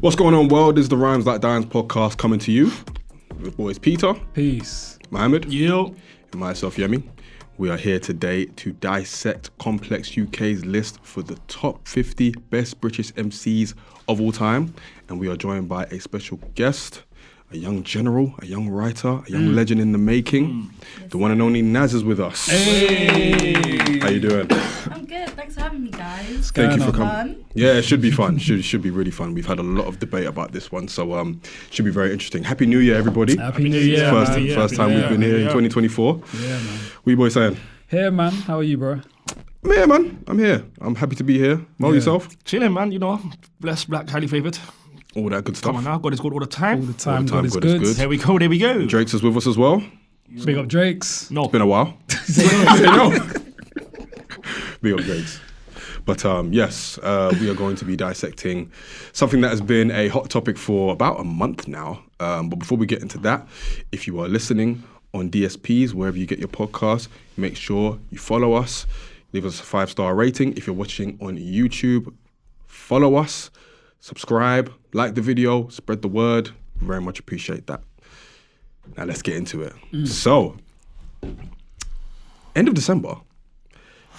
What's going on, world? This is the Rhymes Like Dimes podcast coming to you with boys Peter, Peace, Mohammed, Yo, and myself, Yemi. We are here today to dissect Complex UK's list for the top 50 best British MCs of all time. And we are joined by a special guest, a young general, a young writer, a young legend in the making. Yes, the one and only Naz is with us. Hey. How you doing? I'm good. Thanks for having me, guys. Thank you for coming. Fun. Yeah, it should be fun. should be really fun. We've had a lot of debate about this one, so should be very interesting. Happy New Year, everybody. Happy New Year, First, man. first time we've been here in 2024. Yeah, man. What you boys saying? Here, man. How are you, bro? Yeah, man. I'm here. I'm happy to be here. Mo, yourself? chilling, man. You know, blessed, black, highly favoured. All that good stuff. Come on now, God is good all the All time. the time, time, God is God is good. good. There we go, there we go. Drake's is with us as well. Big up Drake's. No, Been a while. Say no. Big up Drake's. But yes, we are going to be dissecting something that has been a hot topic for about a month now. But before we get into that, if you are listening on DSPs, wherever you get your podcast, make sure you follow us. Leave us a 5-star rating. If you're watching on YouTube, follow us, subscribe, like the video, spread the word. Very much appreciate that. Now let's get into it. So, end of December,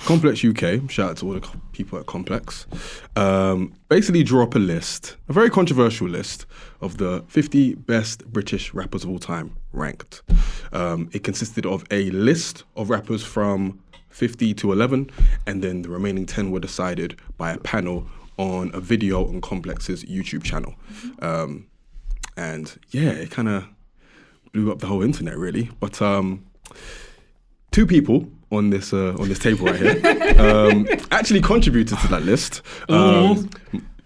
Complex UK, shout out to all the people at Complex, basically drew up a list, a very controversial list of the 50 best British rappers of all time, ranked. It consisted of a list of rappers from 50 to 11, and then the remaining 10 were decided by a panel on a video on Complex's YouTube channel. And yeah, it kind of blew up the whole internet, really. But two people on this table right here actually contributed to that list.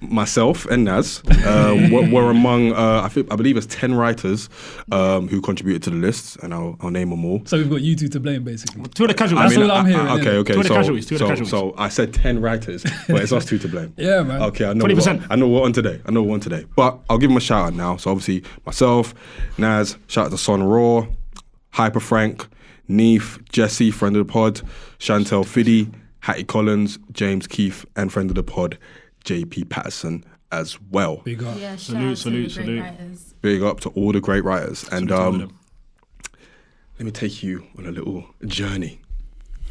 Myself and Naz were among I believe it's 10 writers who contributed to the list, and I'll name them all. So we've got you two to blame, basically. two of the casualties. That's all I'm hearing. Okay. Two of the casualties. So I said 10 writers, but it's us two to blame. Yeah, man. Okay, I know 20%. I know we're on today. But I'll give them a shout out now. So obviously myself, Naz, shout out to Son Raw, Hyper Frank, Neef, Jesse, friend of the pod, Chantel Fiddy, Hattie Collins, James Keefe, and friend of the pod, JP Patterson as well. Big up. Yeah, Salute, shout out to the salute. great writers. Big up to all the great writers. And to all of them. let me take you on a little journey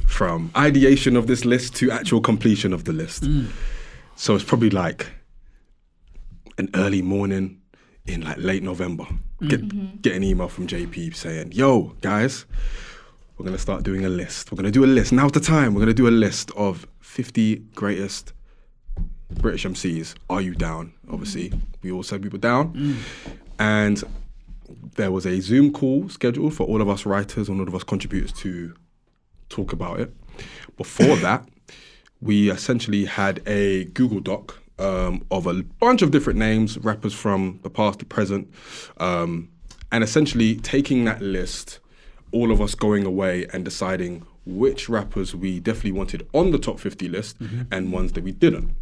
from ideation of this list to actual completion of the list. So it's probably like an early morning in like late November. Get an email from JP saying, yo, guys, we're going to start doing a list. We're going to do a list. Now's the time. We're going to do a list of 50 greatest British MCs. Are you down? Obviously, we all said we were down. And there was a Zoom call scheduled for all of us writers and all of us contributors to talk about it. Before that, we essentially had a Google Doc of a bunch of different names, rappers from the past, the present, and essentially taking that list, all of us going away and deciding which rappers we definitely wanted on the top 50 list and ones that we didn't.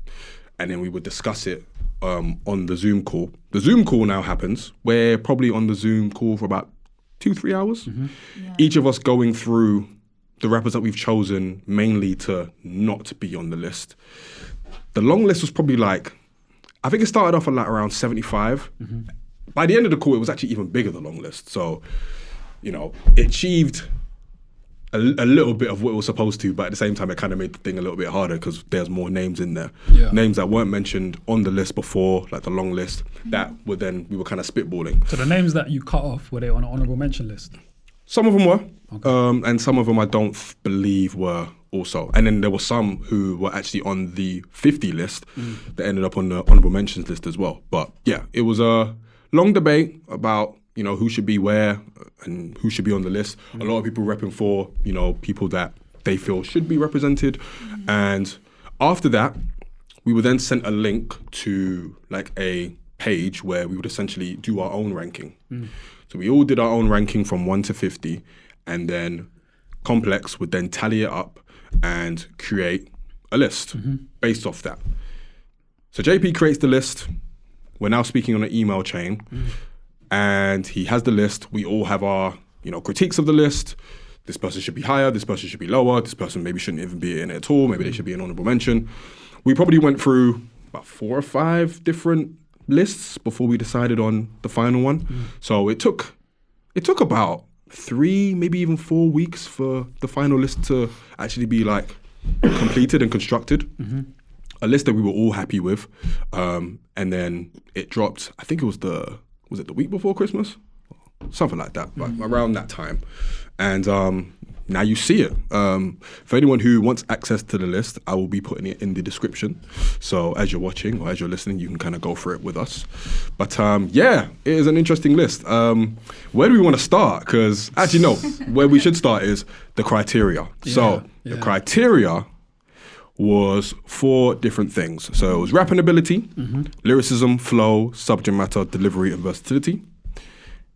And then we would discuss it on the Zoom call. The Zoom call now happens. We're probably on the Zoom call for about 2-3 hours. Yeah. Each of us going through the rappers that we've chosen mainly to not be on the list. The long list was probably like, I think it started off at like around 75. By the end of the call, it was actually even bigger, the long list. So, you know, it achieved a little bit of what it was supposed to, but at the same time, it kind of made the thing a little bit harder because there's more names in there. Yeah. Names that weren't mentioned on the list before, like the long list, that were then, we were kind of spitballing. So the names that you cut off, were they on an honourable mention list? Some of them were, Okay. and some of them I don't believe were also. And then there were some who were actually on the 50 list that ended up on the honourable mentions list as well. But yeah, it was a long debate about, you know, who should be where and who should be on the list. A lot of people repping for, you know, people that they feel should be represented. And after that, we were then sent a link to like a page where we would essentially do our own ranking. So we all did our own ranking from 1 to 50, and then Complex would then tally it up and create a list based off that. So JP creates the list. We're now speaking on an email chain, and he has the list. We all have our, you know, critiques of the list. This person should be higher, this person should be lower, this person maybe shouldn't even be in it at all, maybe they should be an honorable mention. We probably went through about 4 or 5 different lists before we decided on the final one. So it took about 3, maybe even 4 weeks for the final list to actually be like completed and constructed. A list that we were all happy with, and then it dropped. I think it was the week before Christmas, something like that, like around that time. And now you see it. For anyone who wants access to the list, I will be putting it in the description. So as you're watching or as you're listening, you can kind of go through it with us. But yeah, it is an interesting list. Where do we want to start? Because actually, no, where we should start is the criteria. So the criteria was 4 different things. So it was rapping ability, lyricism, flow, subject matter, delivery, and versatility,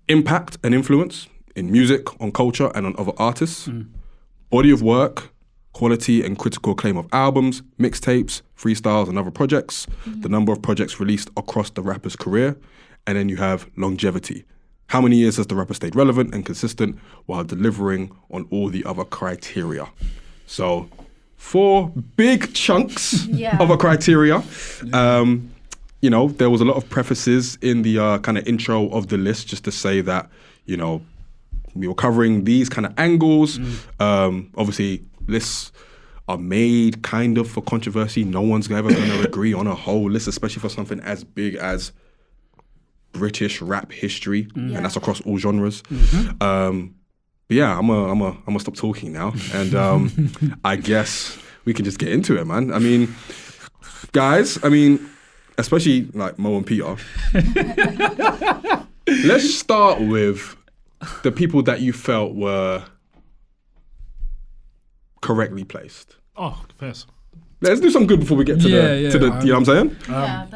impact and influence in music, on culture, and on other artists, body of work, quality and critical acclaim of albums, mixtapes, freestyles, and other projects, the number of projects released across the rapper's career, and then you have longevity. How many years has the rapper stayed relevant and consistent while delivering on all the other criteria? So 4 big chunks of a criteria. You know, there was a lot of prefaces in the kind of intro of the list just to say that, you know, we were covering these kind of angles. Obviously, lists are made kind of for controversy. No one's ever going to agree on a whole list, especially for something as big as British rap history, and that's across all genres. But yeah, I'm gonna stop talking now, and I guess we can just get into it, man. I mean, guys, especially like Mo and Peter. Let's start with the people that you felt were correctly placed. Oh, first. Let's do some good before we get to the you know what I'm saying?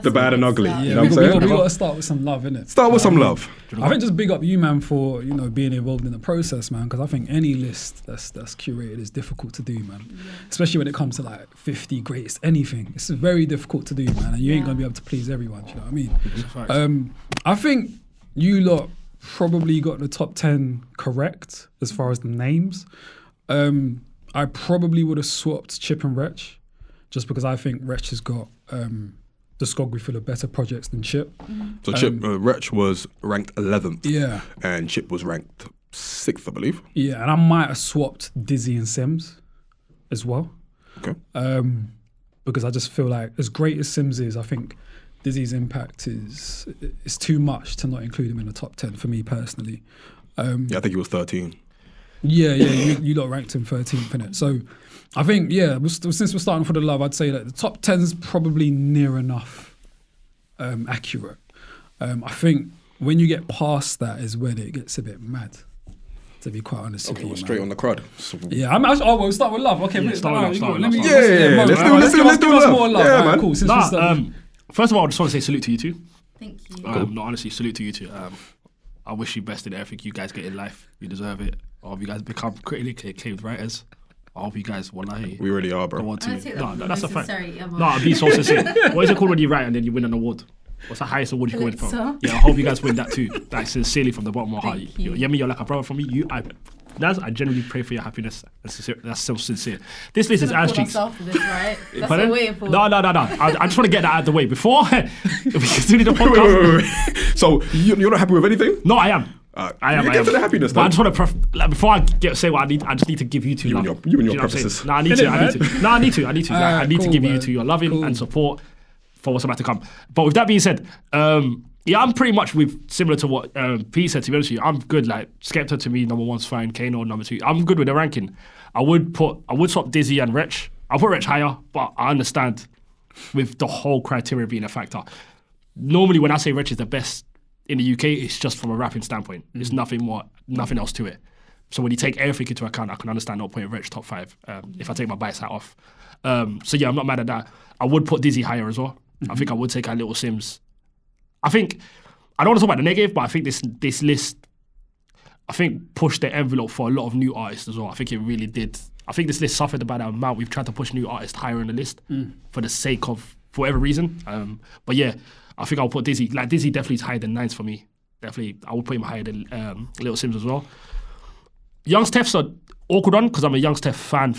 The bad and ugly. Yeah, you know what I'm saying? we got to start with some love, innit? Start with some love. I think just big up you, man, for, you know, being involved in the process, man, because I think any list that's curated is difficult to do, man. Especially when it comes to like 50 greatest anything. It's very difficult to do, man, and you ain't going to be able to please everyone, do you know what I mean? I think you lot probably got the top 10 correct as far as the names. I probably would have swapped Chip and Wretch, just because I think Wretch has got discography full of better projects than Chip. So Wretch was ranked 11th. Yeah. And Chip was ranked 6th, I believe. Yeah, and I might have swapped Dizzy and Sims as well. Okay. Because I just feel like, as great as Sims is, I think Dizzy's impact is too much to not include him in the top 10 for me personally. Yeah, I think he was 13. Yeah, you lot ranked him 13th, innit? So I think, since we're starting for the love, I'd say that the top 10 is probably near enough accurate. I think when you get past that is when it gets a bit mad, to be quite honest with you. We're straight on the crud. So Yeah, we'll start with love. Okay, let's start with love. Let's do us love. more love. Yeah, Right, man. cool. Since First of all, I just want to say salute to you two. Thank you. No, honestly, salute to you two. I wish you best in everything you guys get in life. You deserve it. I hope you guys become critically acclaimed writers. I hope you guys, wallahi, we really are, bro. go on to. I take that No, that's a fact. necessary, No, I'll be so sincere. What is it called when you write and then you win an award? What's the highest award you can win from? Pulitzer. Yeah, I hope you guys win that too. Like, sincerely from the bottom of my heart. Thank you. Yemi, you're like a brother for me. I genuinely pray for your happiness. That's so sincere. This list is ass cheeks. After this, right? That's what Pardon? we're waiting for. No. I just want to get that out of the way before we continue the podcast. Wait. So you're not happy with anything? No, I am. I am. Get to the happiness, But I though. just want to before I say what I need. I just need to give you two love. You and your Do you know what I'm purposes. saying? No, I need to. I need to. Like, I need to cool, give you man. two your loving Cool. and support for what's about to come. But with that being said, I'm pretty much similar to what Pete said. To be honest with you, I'm good. Like Skepta to me, number 1's fine. Kano number 2. I'm good with the ranking. I would swap Dizzy and Wretch. I'll put Wretch higher, but I understand with the whole criteria being a factor. Normally, when I say Wretch is the best in the UK, it's just from a rapping standpoint. There's nothing else to it. So when you take everything into account, I can understand not putting Wretch top 5 if I take my bias hat off. So yeah, I'm not mad at that. I would put Dizzy higher as well. I think I would take out Little Sims. I think, I don't want to talk about the negative, but I think this list, I think pushed the envelope for a lot of new artists as well. I think it really did. I think this list suffered about the amount we've tried to push new artists higher in the list for the sake of, for whatever reason. But yeah, I think I'll put Dizzy. Like Dizzy definitely is higher than 9s for me. Definitely, I would put him higher than Little Sims as well. Young Steph's an awkward one because I'm a Young Steph fan.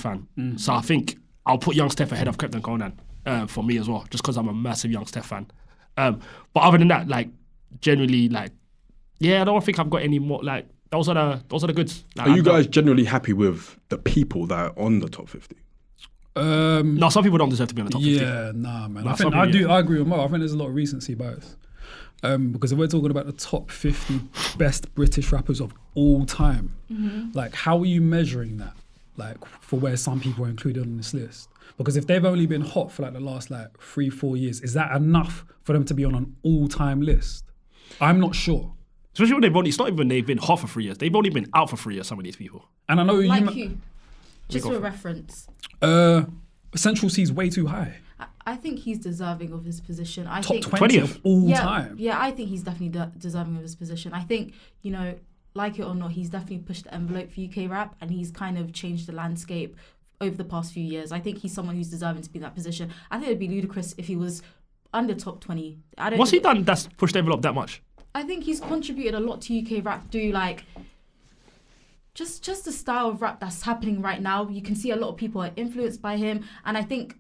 So I think I'll put Young Steph ahead of Captain Conan for me as well, just because I'm a massive Young Steph fan. But other than that, like generally, like I don't think I've got any more. Like those are the goods. Like, Are you guys generally happy with the people that are on the top 50? No, some people don't deserve to be on the top 50. Yeah, nah, man. Nah, I think some people, I agree with Mo. I think there's a lot of recency bias. Because if we're talking about the top 50 best British rappers of all time, like how are you measuring that? Like for where some people are included on this list? Because if they've only been hot for like the last like 3-4 years, is that enough for them to be on an all-time list? I'm not sure. Especially when it's not even they've been hot for 3 years. They've only been out for 3 years, some of these people. And I know Like you. you. Just for reference. Central C is way too high. I think he's deserving of his position. I Top think 20 of all time. Yeah, I think he's definitely deserving of his position. I think, you know, like it or not, he's definitely pushed the envelope for UK rap and he's kind of changed the landscape over the past few years. I think he's someone who's deserving to be in that position. I think it'd be ludicrous if he was under top 20. What's he done that's pushed the envelope that much? I think he's contributed a lot to UK rap through like just the style of rap that's happening right now. You can see a lot of people are influenced by him, and I think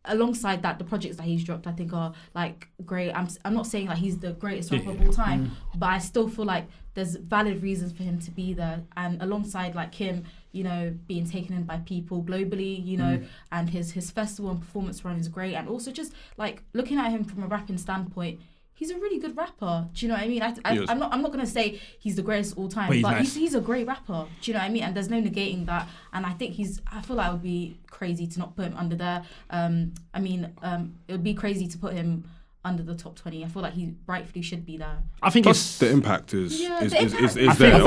alongside that, the projects that he's dropped, I think are like great. I'm not saying like he's the greatest rapper of all time, but I still feel like there's valid reasons for him to be there. And alongside like him, you know, being taken in by people globally, you know, and his festival and performance run is great. And also just like looking at him from a rapping standpoint, he's a really good rapper. Do you know what I mean? I'm not gonna say he's the greatest of all time, but he's a great rapper. Do you know what I mean? And there's no negating that. And I think I feel like it would be crazy to not put him under there. It would be crazy to put him under the top 20. I feel like he rightfully should be there. I think Plus the impact is Yeah, is the is impact- is I there. think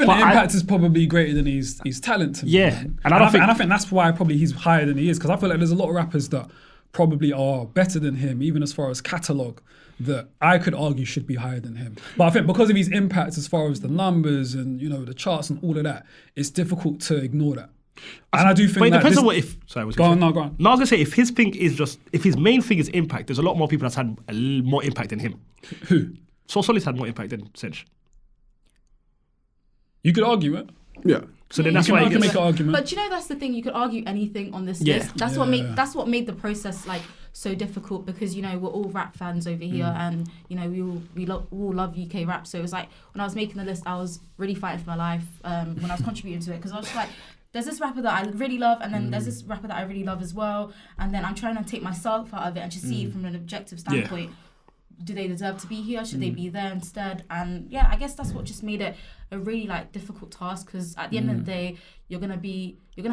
the but impact is probably greater than his talent to me. Yeah, man. and I think that's why probably he's higher than he is, because I feel like there's a lot of rappers that probably are better than him, even as far as catalogue, that I could argue should be higher than him. But I think because of his impact as far as the numbers and, you know, the charts and all of that, it's difficult to ignore that. And I do think But it that depends this, on what if. Sorry, go on. No, I was gonna say if his main thing is impact, there's a lot more people that's had more impact than him. Who? So Solid's had more impact than Cinch. You could argue it. Yeah. So then You that's can why he make gets. an argument. But you know, that's the thing. You could argue anything on this Yeah. list. That's what made the process like so difficult, because, you know, we're all rap fans over here, and, you know, we all love UK rap. So it was like when I was making the list, I was really fighting for my life when I was contributing to it, because I was just like, there's this rapper that I really love, and then there's this rapper that I really love as well, and then I'm trying to take myself out of it and just see from an objective standpoint. Do they deserve to be here? Should they be there instead? And yeah, I guess that's what just made it a really like difficult task, because at the end of the day, you're gonna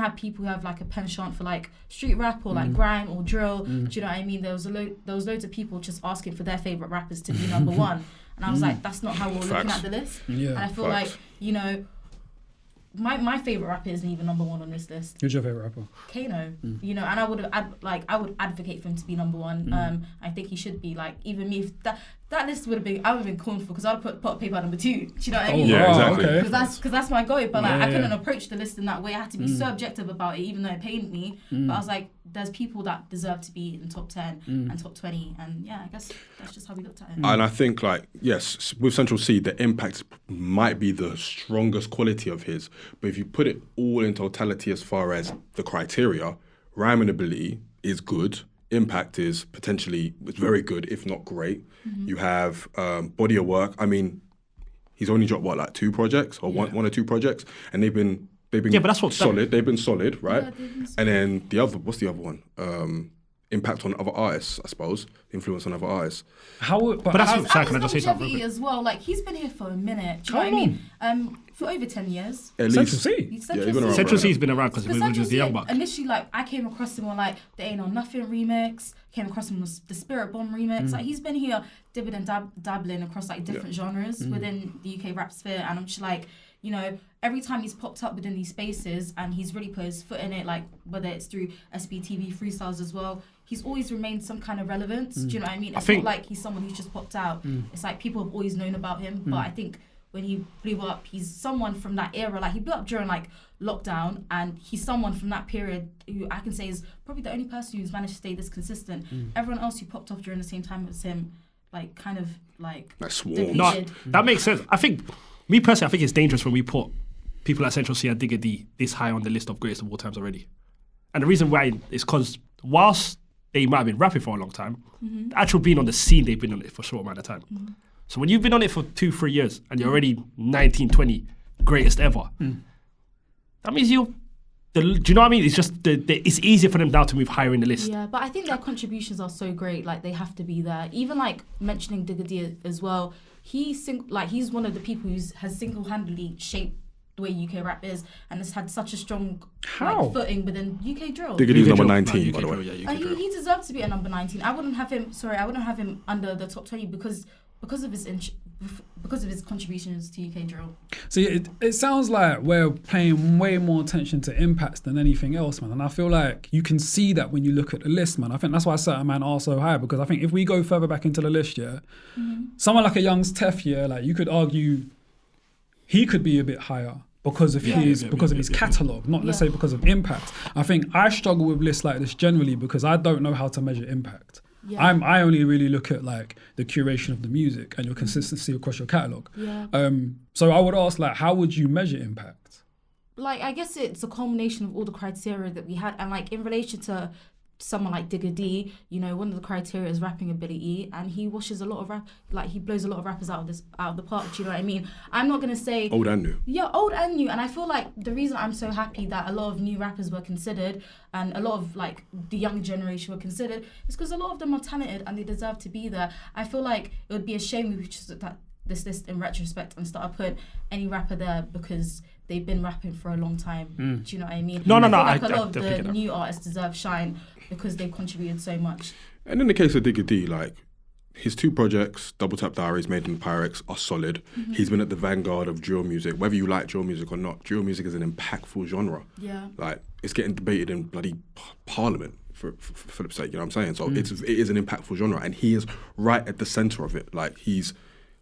have people who have like a penchant for like street rap or like grime or drill. Do you know what I mean? There was loads of people just asking for their favorite rappers to be number one, and I was like, that's not how we're looking at the list. Yeah. And I feel like, you know, my favorite rapper isn't even number one on this list. Who's your favorite rapper? Kano, you know, and I would advocate for him to be number one. I think he should be, like, even me, if that list I would have been calling for, because I'd have put paper number 2. Do you know what I mean? Yeah, exactly. Okay. Because that's my goal, but like Yeah, I couldn't yeah. approach the list in that way. I had to be so objective about it, even though it pained me. But I was like, there's people that deserve to be in top 10 and top 20, and yeah, I guess that's just how we looked at it. And I think, like, yes, with Central C, the impact might be the strongest quality of his. But if you put it all in totality as far as the criteria, rhyming ability is good. Impact is potentially very good, if not great. You have body of work. I mean, he's only dropped, like 2 projects or one or 2 projects, and they've been Yeah, but that's what solid. They've been solid, right? Yeah, they've been solid. And then what's the other one? Impact on other artists, I suppose. Influence on other artists. But that's sorry, can I just say something? Longevity as well. Like, he's been here for a minute. Do you know what I mean? For over 10 years. At Central least. C. He's Yeah, he's been around. Central for a C's been around because we were just the young buck. Initially, like, I came across him on like the Ain't No Nothing remix. Came across him with the Spirit Bomb remix. Like, he's been here dibbing and dabbling across like different genres within the UK rap sphere, and I'm just like, you know, every time he's popped up within these spaces and he's really put his foot in it, like whether it's through SBTV freestyles as well, he's always remained some kind of relevance. Do you know what I mean? It's not like he's someone who's just popped out. It's like people have always known about him, but I think when he blew up, he's someone from that era. Like, he blew up during like lockdown, and he's someone from that period who I can say is probably the only person who's managed to stay this consistent. Everyone else who popped off during the same time as him, like, kind of like swarm. depleted. No, that makes sense. I think, me personally, I think it's dangerous when we put people like Central C and Digger D this high on the list of greatest of all times already. And the reason why is because whilst they might have been rapping for a long time. The actual being on the scene, they've been on it for a short amount of time. So when you've been on it for 2-3 years and you're already 19, 20, greatest ever, that means do you know what I mean? It's just it's easier for them now to move higher in the list. Yeah, but I think their contributions are so great. Like, they have to be there. Even like mentioning Digga D as well. He's one of the people who has single-handedly shaped the way UK rap is, and has had such a strong footing within UK drill. Digga D's number 19, by the way. He deserves to be at number 19. I wouldn't have him under the top 20 because of his contributions to UK drill. See, it sounds like we're paying way more attention to impacts than anything else, man. And I feel like you can see that when you look at the list, man. I think that's why certain man are so high, because I think if we go further back into the list, someone like a Young's Tef, like you could argue he could be a bit higher because of his catalogue, not let's say because of impact. I think I struggle with lists like this generally because I don't know how to measure impact. Yeah. I only really look at like the curation of the music and your consistency across your catalogue. Yeah. So I would ask, like, how would you measure impact? Like, I guess it's a culmination of all the criteria that we had, and like in relation to someone like Digga D, you know, one of the criteria is rapping ability, and he washes a lot of he blows a lot of rappers out of the park. Do you know what I mean? I'm not gonna say old and new. Yeah, old and new, and I feel like the reason I'm so happy that a lot of new rappers were considered and a lot of like the young generation were considered is because a lot of them are talented and they deserve to be there. I feel like it would be a shame if we just looked at this list in retrospect and started putting any rapper there because they've been rapping for a long time. Do you know what I mean? No. I feel like a lot of the new artists deserve shine because they've contributed so much. And in the case of Digga D, like, his 2 projects, Double Tap Diaries, Made in Pyrex, are solid. He's been at the vanguard of drill music. Whether you like drill music or not, drill music is an impactful genre. Yeah. Like, it's getting debated in bloody parliament, for Philip's sake, you know what I'm saying? So it is an impactful genre, and he is right at the centre of it. Like, he's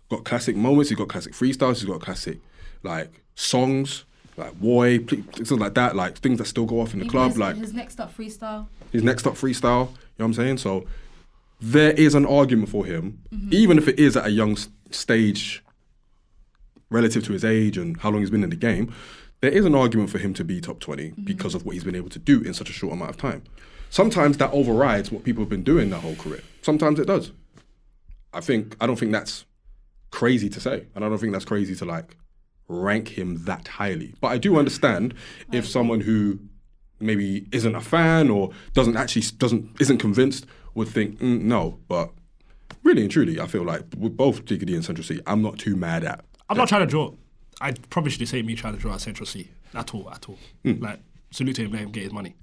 got classic moments, he's got classic freestyles, he's got classic, like, songs, like Boy, things like that, like things that still go off in the club. Like his next up freestyle, you know what I'm saying? So there is an argument for him, even if it is at a young stage relative to his age and how long he's been in the game. There is an argument for him to be top 20 because of what he's been able to do in such a short amount of time. Sometimes that overrides what people have been doing their whole career. Sometimes it does. I don't think that's crazy to say, and I don't think that's crazy to like rank him that highly. But I do understand if someone who maybe isn't a fan or isn't convinced would think no. But really and truly, I feel like with both Digga D and Central C, I'm not too mad at. I'm not trying to draw. I probably should say me trying to draw at Central C at all. Like, salute to him, let him get his money.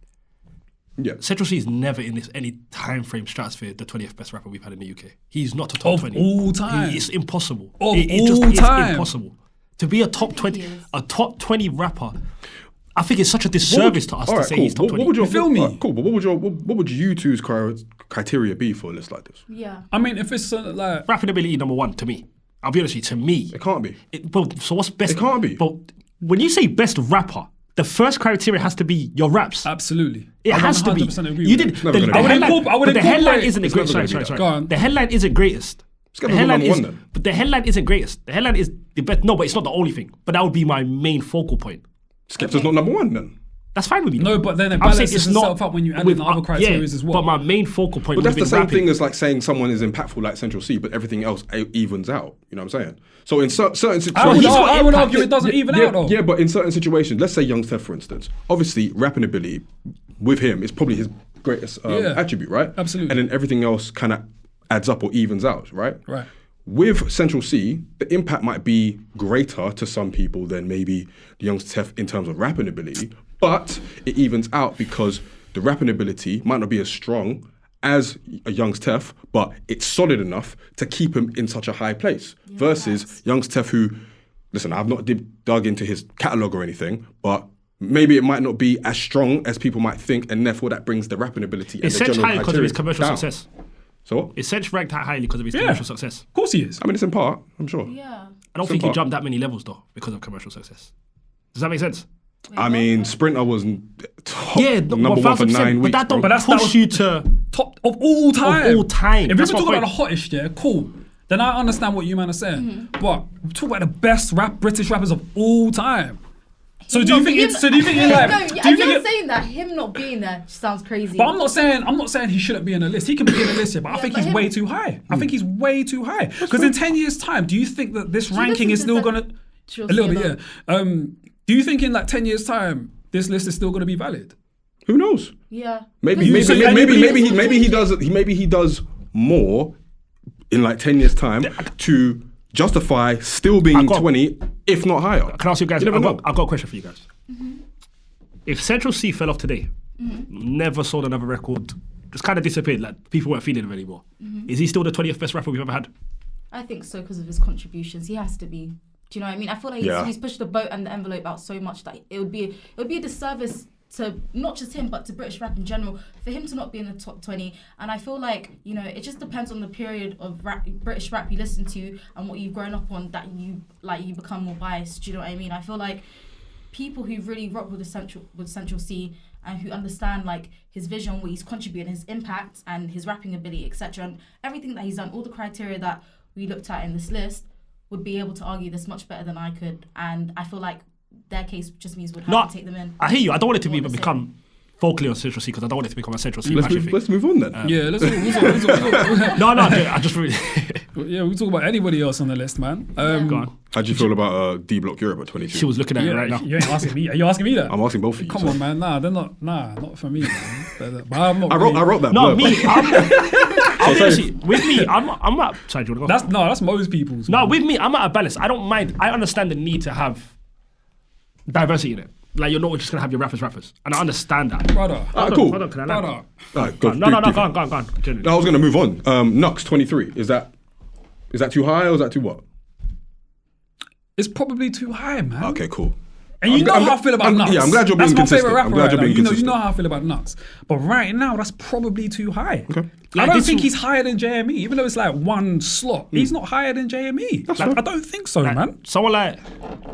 Yeah, Central C is never in any time frame stratosphere the 20th best rapper we've had in the UK. He's not a top 20 all time. It's impossible. It just is impossible to be a top 20 rapper. I think it's such a disservice to us to say he's top 20. What would you feel me? Cool, but what would you two's criteria be for a list like this? Yeah, I mean, if it's like rapping ability number 1 to me. I'll be honest with you, to me, it can't be. So what's best? It can't be. But when you say best rapper, the first criteria has to be your raps. Absolutely. It has to be. Agree You with did. that. The headline isn't the greatest. Sorry. Go on. The headline isn't greatest. The headline is, but the headline isn't greatest. The headline is the best. No, but it's not the only thing. But that would be my main focal point. Skepta's not number 1 then. That's fine with me. No, but then it balances itself up when you add in the other criteria as well. But my main focal point. But that's the same rapping. thing as like saying someone is impactful like Central C, but everything else evens out. You know what I'm saying? So in certain situations, I would argue it doesn't even out though. Yeah, but in certain situations, let's say Young Theft, for instance, obviously rapping ability with him is probably his greatest attribute, right? Absolutely. And then everything else kind of adds up or evens out, right? Right. With Central C, the impact might be greater to some people than maybe the Young Theft in terms of rapping ability, but it evens out because the rapping ability might not be as strong as a Young's Tef, but it's solid enough to keep him in such a high place. Versus Young's Tef, who, listen, I've not dug into his catalogue or anything, but maybe it might not be as strong as people might think, and therefore that brings the rapping ability and It's the general high because of his criteria commercial down. success. So what? It's ranked that highly because of his commercial success. Of course he is. I mean, it's in part, I'm sure. yeah. I don't think he jumped that many levels though because of commercial success. Does that make sense? I mean, Sprinter was top number 1 for 9 weeks. But that don't bro. push you to Top of all time. Of all time. If That's we my talk about the point. hottest, cool. Then I understand what you man are saying. But we talk about the best British rappers of all time. So do you think it's? So do you think in like? No, do you think you're it, saying that him not being there sounds crazy. But I'm not saying he shouldn't be in the list. He can be in the list, yeah, but I Yeah, think but he's way too high. I think he's way too high. Because in 10 years' time, do you think that this ranking is still gonna a little bit? Yeah. Do you think in like 10 years' time this list is still gonna be valid? Who knows? Yeah. Maybe he does more in like 10 years' time to justify still being 20, if not higher. Can I ask you guys? You never know. I've got a question for you guys. If Central C fell off today, never sold another record, just kind of disappeared, like people weren't feeling him anymore, is he still the 20th best rapper we've ever had? I think so because of his contributions. He has to be. Do you know what I mean? I feel like he's pushed the boat and the envelope out so much that it would be a disservice to not just him but to British rap in general for him to not be in the top 20. And I feel like, you know, it just depends on the period of British rap you listen to and what you've grown up on that you become more biased. Do you know what I mean? I feel like people who really rock with Central C and who understand like his vision, what he's contributing, his impact and his rapping ability, etc., and everything that he's done, all the criteria that we looked at in this list, would be able to argue this much better than I could. And I feel like their case just means would have to take them in. I hear you. I don't want it to become vocally on Central C because I don't want it to become a Central C. Let's move on then. Yeah, let's talk. No, I just really. Yeah, we talk about anybody else on the list, man. Go on. How do you feel about D Block Europe at 22? She was looking at it right now. You ain't asking me. Are you asking me that? I'm asking both of you. Come on, man. Nah, they're not. Nah, not for me, man. But I'm not I wrote that. No, blurb. me. I'll be honest, with me, I'm not. Sorry, do you want to go? That's most people's. No, man. with me, I'm at a balance. I don't mind. I understand the need to have diversity in it. Like, you're not just going to have your rappers. And I understand that. Brother. Cool. Hold on, can I land? Brother. Alright, go on. No, go on. Genuinely. I was going to move on. Nux 23. Is that too high or is that too what? It's probably too high, man. Okay, cool. And you know how I feel about Nux. Yeah, I'm glad you're being That's my consistent. favorite rapper. I'm glad you're being You consistent. know how I feel about Nux. But right now, that's probably too high. Okay. I Like don't this think will- he's higher than JME, even though it's like one slot. He's not higher than JME. That's Like, fair. I don't think so, Like, man. someone like.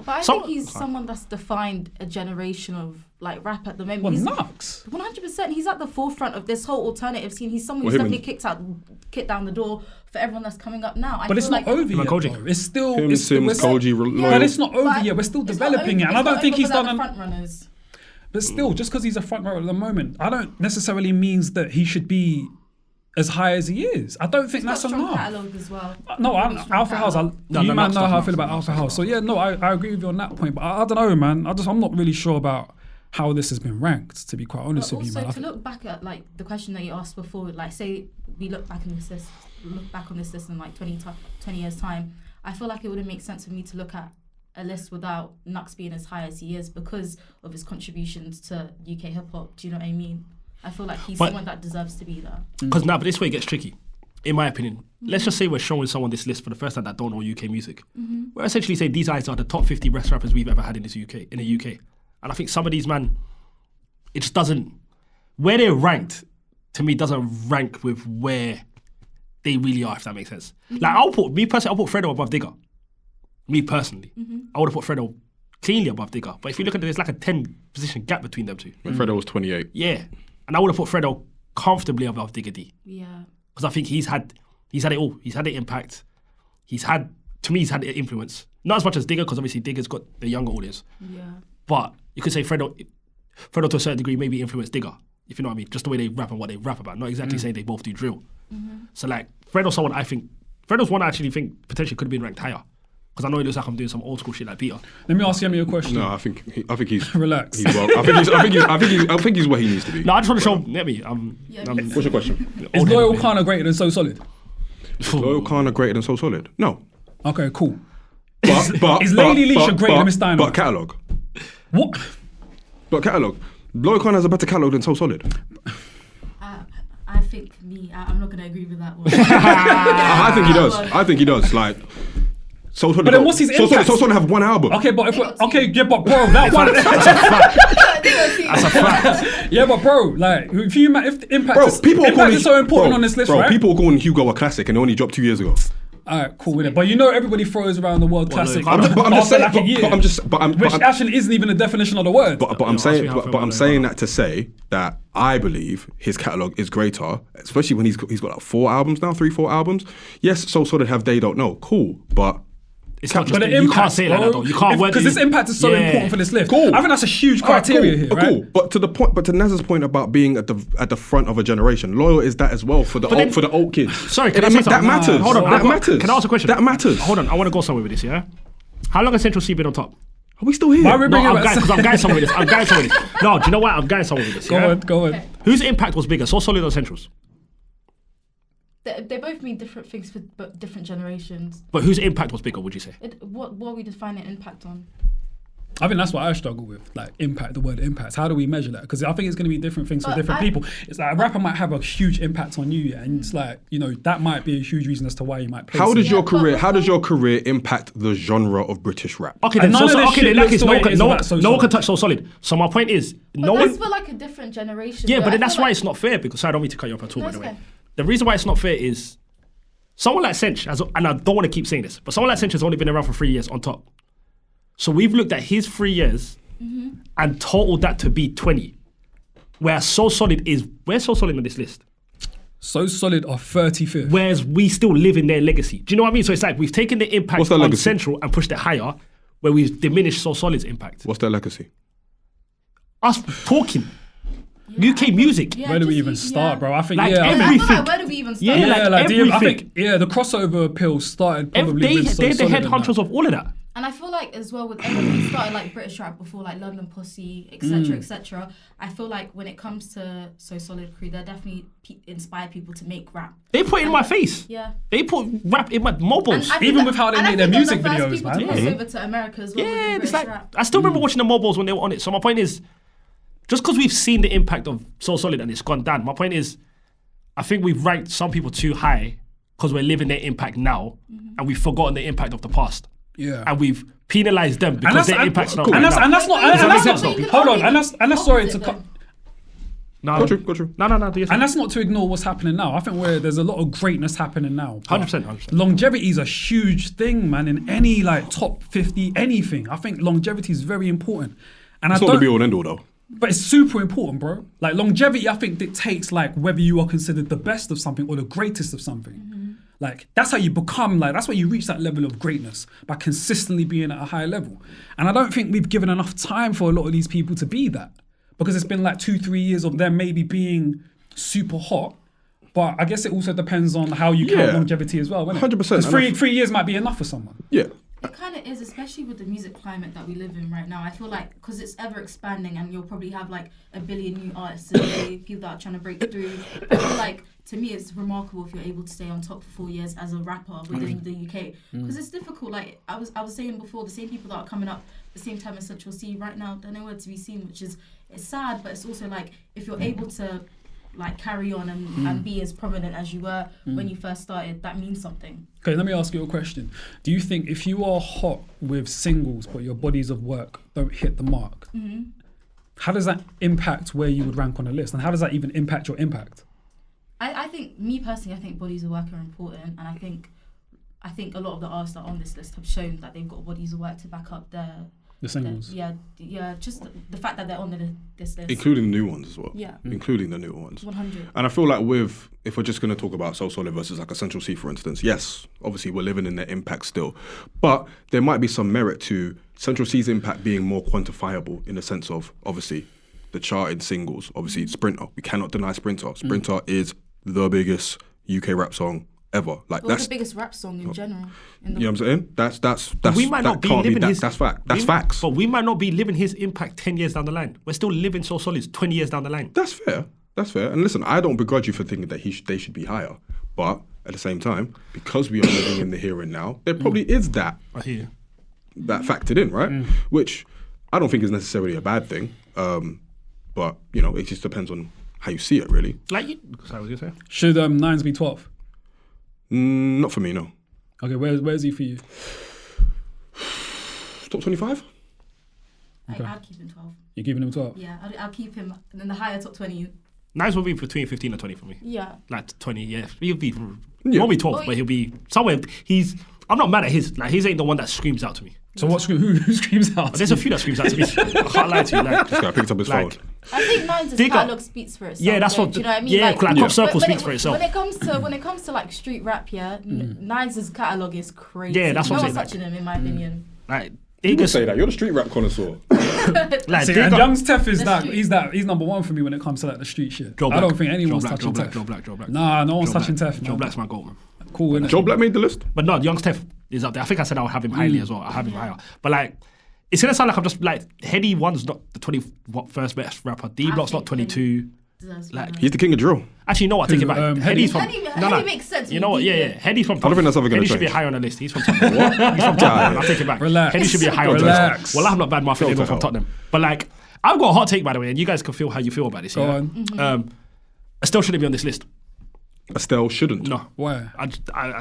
But I Some- think he's someone that's defined a generation of like rap at the moment. Well, He's- Nux. 100%. He's at the forefront of this whole alternative scene. He's someone Well, who's him definitely kicked down the door for everyone that's coming up now. But it's not over yet, Koji. bro. It's still... Him, it's still Sims, we're- Koji, But Loyal. it's not over But yet. We're still it's not developing it. over- And I it's don't not think over he's without done... the front runners. But still, just because he's a front rower at the moment, I don't necessarily means that he should be as high as he is. I don't think He's got that's a strong enough. catalogue as well. No, Really strong Alpha House. catalogue. You man know how I feel about Nux, Alpha House. So yeah, no, I agree with you on that point. But I don't know, man. I'm not really sure about how this has been ranked. To be quite honest But with you, also man. to look back at like the question that you asked before, like say we look back on this list in like 20 years time, I feel like it wouldn't make sense for me to look at a list without Nux being as high as he is because of his contributions to UK hip hop. Do you know what I mean? I feel like he's someone that deserves to be there. Because now, but this way it gets tricky, in my opinion. Let's just say we're showing someone this list for the first time that don't know UK music. We're essentially saying these guys are the top 50 best rappers we've ever had in the UK. And I think some of these, man, it just doesn't... Where they're ranked, to me, doesn't rank with where they really are, if that makes sense. Like, I'll put Fredo above Digger. Me personally. I would have put Fredo cleanly above Digger. But if you look at it, there's like a 10 position gap between them two. When Fredo was 28. Yeah. And I would have put Fredo comfortably above Digger D. Yeah. Because I think he's had it all. He's had the impact. He's had the influence. Not as much as Digger, because obviously Digger's got the younger audience. Yeah. But you could say Fredo to a certain degree maybe influenced Digger, if you know what I mean. Just the way they rap and what they rap about. Not exactly saying they both do drill. So like, Fredo's one I actually think potentially could have been ranked higher. Because I know he looks like I'm doing some old school shit like Peter. Let me ask Yemi a question. No, I think he's Relax. He's well. I think he's where he needs to be. No, I just want to show Yemi. What's your question? Is Loyal kind of greater than So Solid? Loyal Kana greater than So Solid? No. Okay, cool. But Is Lady Leisha greater than Miss Dynamite? But catalogue. What? But catalogue. Loyal Kana has a better catalogue than So Solid. I think I'm not going to agree with that one. I think he does. I think he does. Like, So Solid. But then what's his impact? So Solid have one album. Okay, but but bro, that one. That's a fact. Yeah, but bro, like if the impact Bro, is, people are impact calling is so important on this list, bro, right? people are calling Hugo a classic and it only dropped 2 years ago. Alright, cool with it. But you know everybody throws around the word classic. I'm just after saying, like a year, which but actually isn't even a definition of the word. But I'm saying that to say that I believe his catalogue is greater, especially when he's got like 4 albums now, 3-4 albums. Yes, So Solid have They Don't Know, cool, but It's not just But the you impact, can't say it like that though. You can't word because it. this impact is so Yeah. important for this lift. Cool. I think that's a huge criteria here, right? Cool. But to the point, but to Naz's point about being at the front of a generation, loyal is that as well for the old kids. Sorry, can I say that something? matters. Hold on, that matters. Can I ask a question? That matters. Hold on, I want to go somewhere with this. Yeah. How long has Central C been on top? Are we still here? Why are we No, bringing I'm it going back? because I'm going somewhere with this. I'm going somewhere with this. No, do you know why I'm going somewhere with this? Yeah? Go on. Whose impact was bigger, So Solid or Central's? They both mean different things for different generations. But whose impact was bigger? Would you say? What are we defining impact on? I think that's what I struggle with, like impact, the word impact. How do we measure that? Because I think it's going to be different things for But different people. It's like a rapper might have a huge impact on you, and it's like, you know, that might be a huge reason as to why you might play. How does Yeah, your but career? before- How does your career impact the genre of British rap? Okay, then And none of this okay, shit then like looks it's the way no it one, is no about one, So no one Solid. can touch So Solid. So my point is, But no that's one. for like a different generation. Yeah, but I then that's feel why like- it's not fair. Because I don't mean to cut you off at all. No, By the it's way, okay. the reason why it's not fair is someone like Sench, and I don't want to keep saying this, but someone like Sench has only been around for 3 years on top. So we've looked at his 3 years and totaled that to be 20. Whereas So Solid is, where's So Solid on this list? So Solid are 35th. Whereas we still live in their legacy. Do you know what I mean? So it's like we've taken the impact What's their on legacy? Central and pushed it higher, where we've diminished So Solid's impact. What's their legacy? Us talking. UK music. Yeah, Where do we just even start, bro? I think Like yeah, I I think, every- feel like, where do we even start? Yeah, like I everything. think the crossover appeal started probably They're with So the Solid head and that. hunters of all of that. And I feel like as well with everything started like British rap before, like London Posse, etc., etc. I feel like when it comes to So Solid Crew, they're definitely inspired people to make rap. They put it in my face. Yeah. They put rap in my mobiles. And I think Even that- with how they and I make their think music they're the videos, first people man. to cross over to America as well. with Yeah, the it's British like rap. I still remember watching the mobiles when they were on it. So my point is, just because we've seen the impact of So Solid and it's gone down, my point is, I think we've ranked some people too high because we're living their impact now, and we've forgotten the impact of the past, Yeah. and we've penalised them because their impact's not. and right that's now. and that's not Does and that that's make not sense, hold on and that's sorry to cut. No, Go true. No. Do you And that's not to ignore what's happening now. I think there's a lot of greatness happening now. 100%, 100%. Longevity is a huge thing, man. In any like top 50 anything, I think longevity is very important. And It's I not the don't. be all and end all though. But it's super important, bro. Like longevity, I think dictates like whether you are considered the best of something or the greatest of something. Like that's how you become. Like that's where you reach that level of greatness by consistently being at a high level. And I don't think we've given enough time for a lot of these people to be that, because it's been like 2-3 years of them maybe being super hot. But I guess it also depends on how you count Yeah. longevity as well. 100%. Because three years might be enough for someone. Yeah. It kind of is, especially with the music climate that we live in right now. I feel like because it's ever expanding, and you'll probably have like a billion new artists a day, people that are trying to break through. I feel like to me, it's remarkable if you're able to stay on top for 4 years as a rapper within the UK, because it's difficult. Like I was saying before, the same people that are coming up the same time as Central C right now, they're nowhere to be seen, which is it's sad, but it's also like if you're able to like carry on and be as prominent as you were when you first started, that means something. Okay, let me ask you a question. Do you think if you are hot with singles but your bodies of work don't hit the mark, how does that impact where you would rank on a list? And how does that even impact your impact? I think, me personally, I think bodies of work are important, and I think a lot of the artists that are on this list have shown that they've got bodies of work to back up The singles? yeah, just the fact that they're on this list. Including the new ones as well. Yeah. Including the new ones. 100. And I feel like if we're just going to talk about So Solid versus like a Central C, for instance, yes, obviously we're living in their impact still. But there might be some merit to Central C's impact being more quantifiable in the sense of, obviously, the charted singles, obviously Sprinter. We cannot deny Sprinter. Sprinter is the biggest UK rap song ever. Like Well, that's, the biggest rap song in general. In the you know what I'm saying? That's We might not be can't living that, his. that's fact. That's facts. But we might not be living his impact 10 years down the line. We're still living So Solid's 20 years down the line. That's fair. That's fair. And listen, I don't begrudge you for thinking that they should be higher. But at the same time, because we are living in the here and now, there probably is that I hear you. that factored in, right? Which I don't think is necessarily a bad thing. But you know, it just depends on how you see it, really. Like you. Sorry, what was you saying? Should 9s be 12? Not for me, no. Okay, where's he for you? Top 25? I'd keep him 12. You're giving him 12? Yeah, I'll keep him, and then the higher top 20. Nice will be between 15 and 20 for me. Yeah. Like 20, yeah. He'll be, Yeah. he won't be 12, Oh, but he'll be somewhere. I'm not mad at his. Like, his ain't the one that screams out to me. So who screams out? There's a few that screams out to me. I can't lie to you. Like, This guy picked up his phone. I think Nines' Digger. catalog speaks for itself. Yeah, that's though, what. do you know what I mean? Yeah, like Crop Circle when speaks it- for itself. When it comes to like street rap, yeah, Nines' catalog is crazy. Yeah, that's what no I'm one's saying, touching him, in my opinion. Like, You Digger, can say that. You're the street rap connoisseur. like See, Digger. and Young's Tef is That's that. true. He's number one for me when it comes to like the street shit. Joe I Black. don't think anyone's Joe touching Black, Tef. Joe Black, Joe Black. Nah, no one's Joe touching Black. Tef. Joe Man. Black's my goat, man. Cool, innit? Joe Black made the list. But no, Young's Tef is up there. I think I said I'll have him highly as well. I have him higher. But like, it's gonna sound like I'm just like Heady One's not the 21st best rapper. D Block's not 22. Like, He's the king of drill. actually, no, I take it back. Heady? Heady's from. Heady makes sense. You know what? Yeah, yeah. Heady's from. Top. don't think that's ever gonna Heady should be change. higher on the list. He's from Tottenham. He's from Tottenham. I'll take it back. Relax. Heady should be higher on the Relax. list. Well, I'm not bad mouthing anyone from Tottenham, but like, I've got a hot take by the way, and you guys can feel how you feel about this. Go Yeah? on. Estelle shouldn't be on this list. Estelle shouldn't. No, Why? I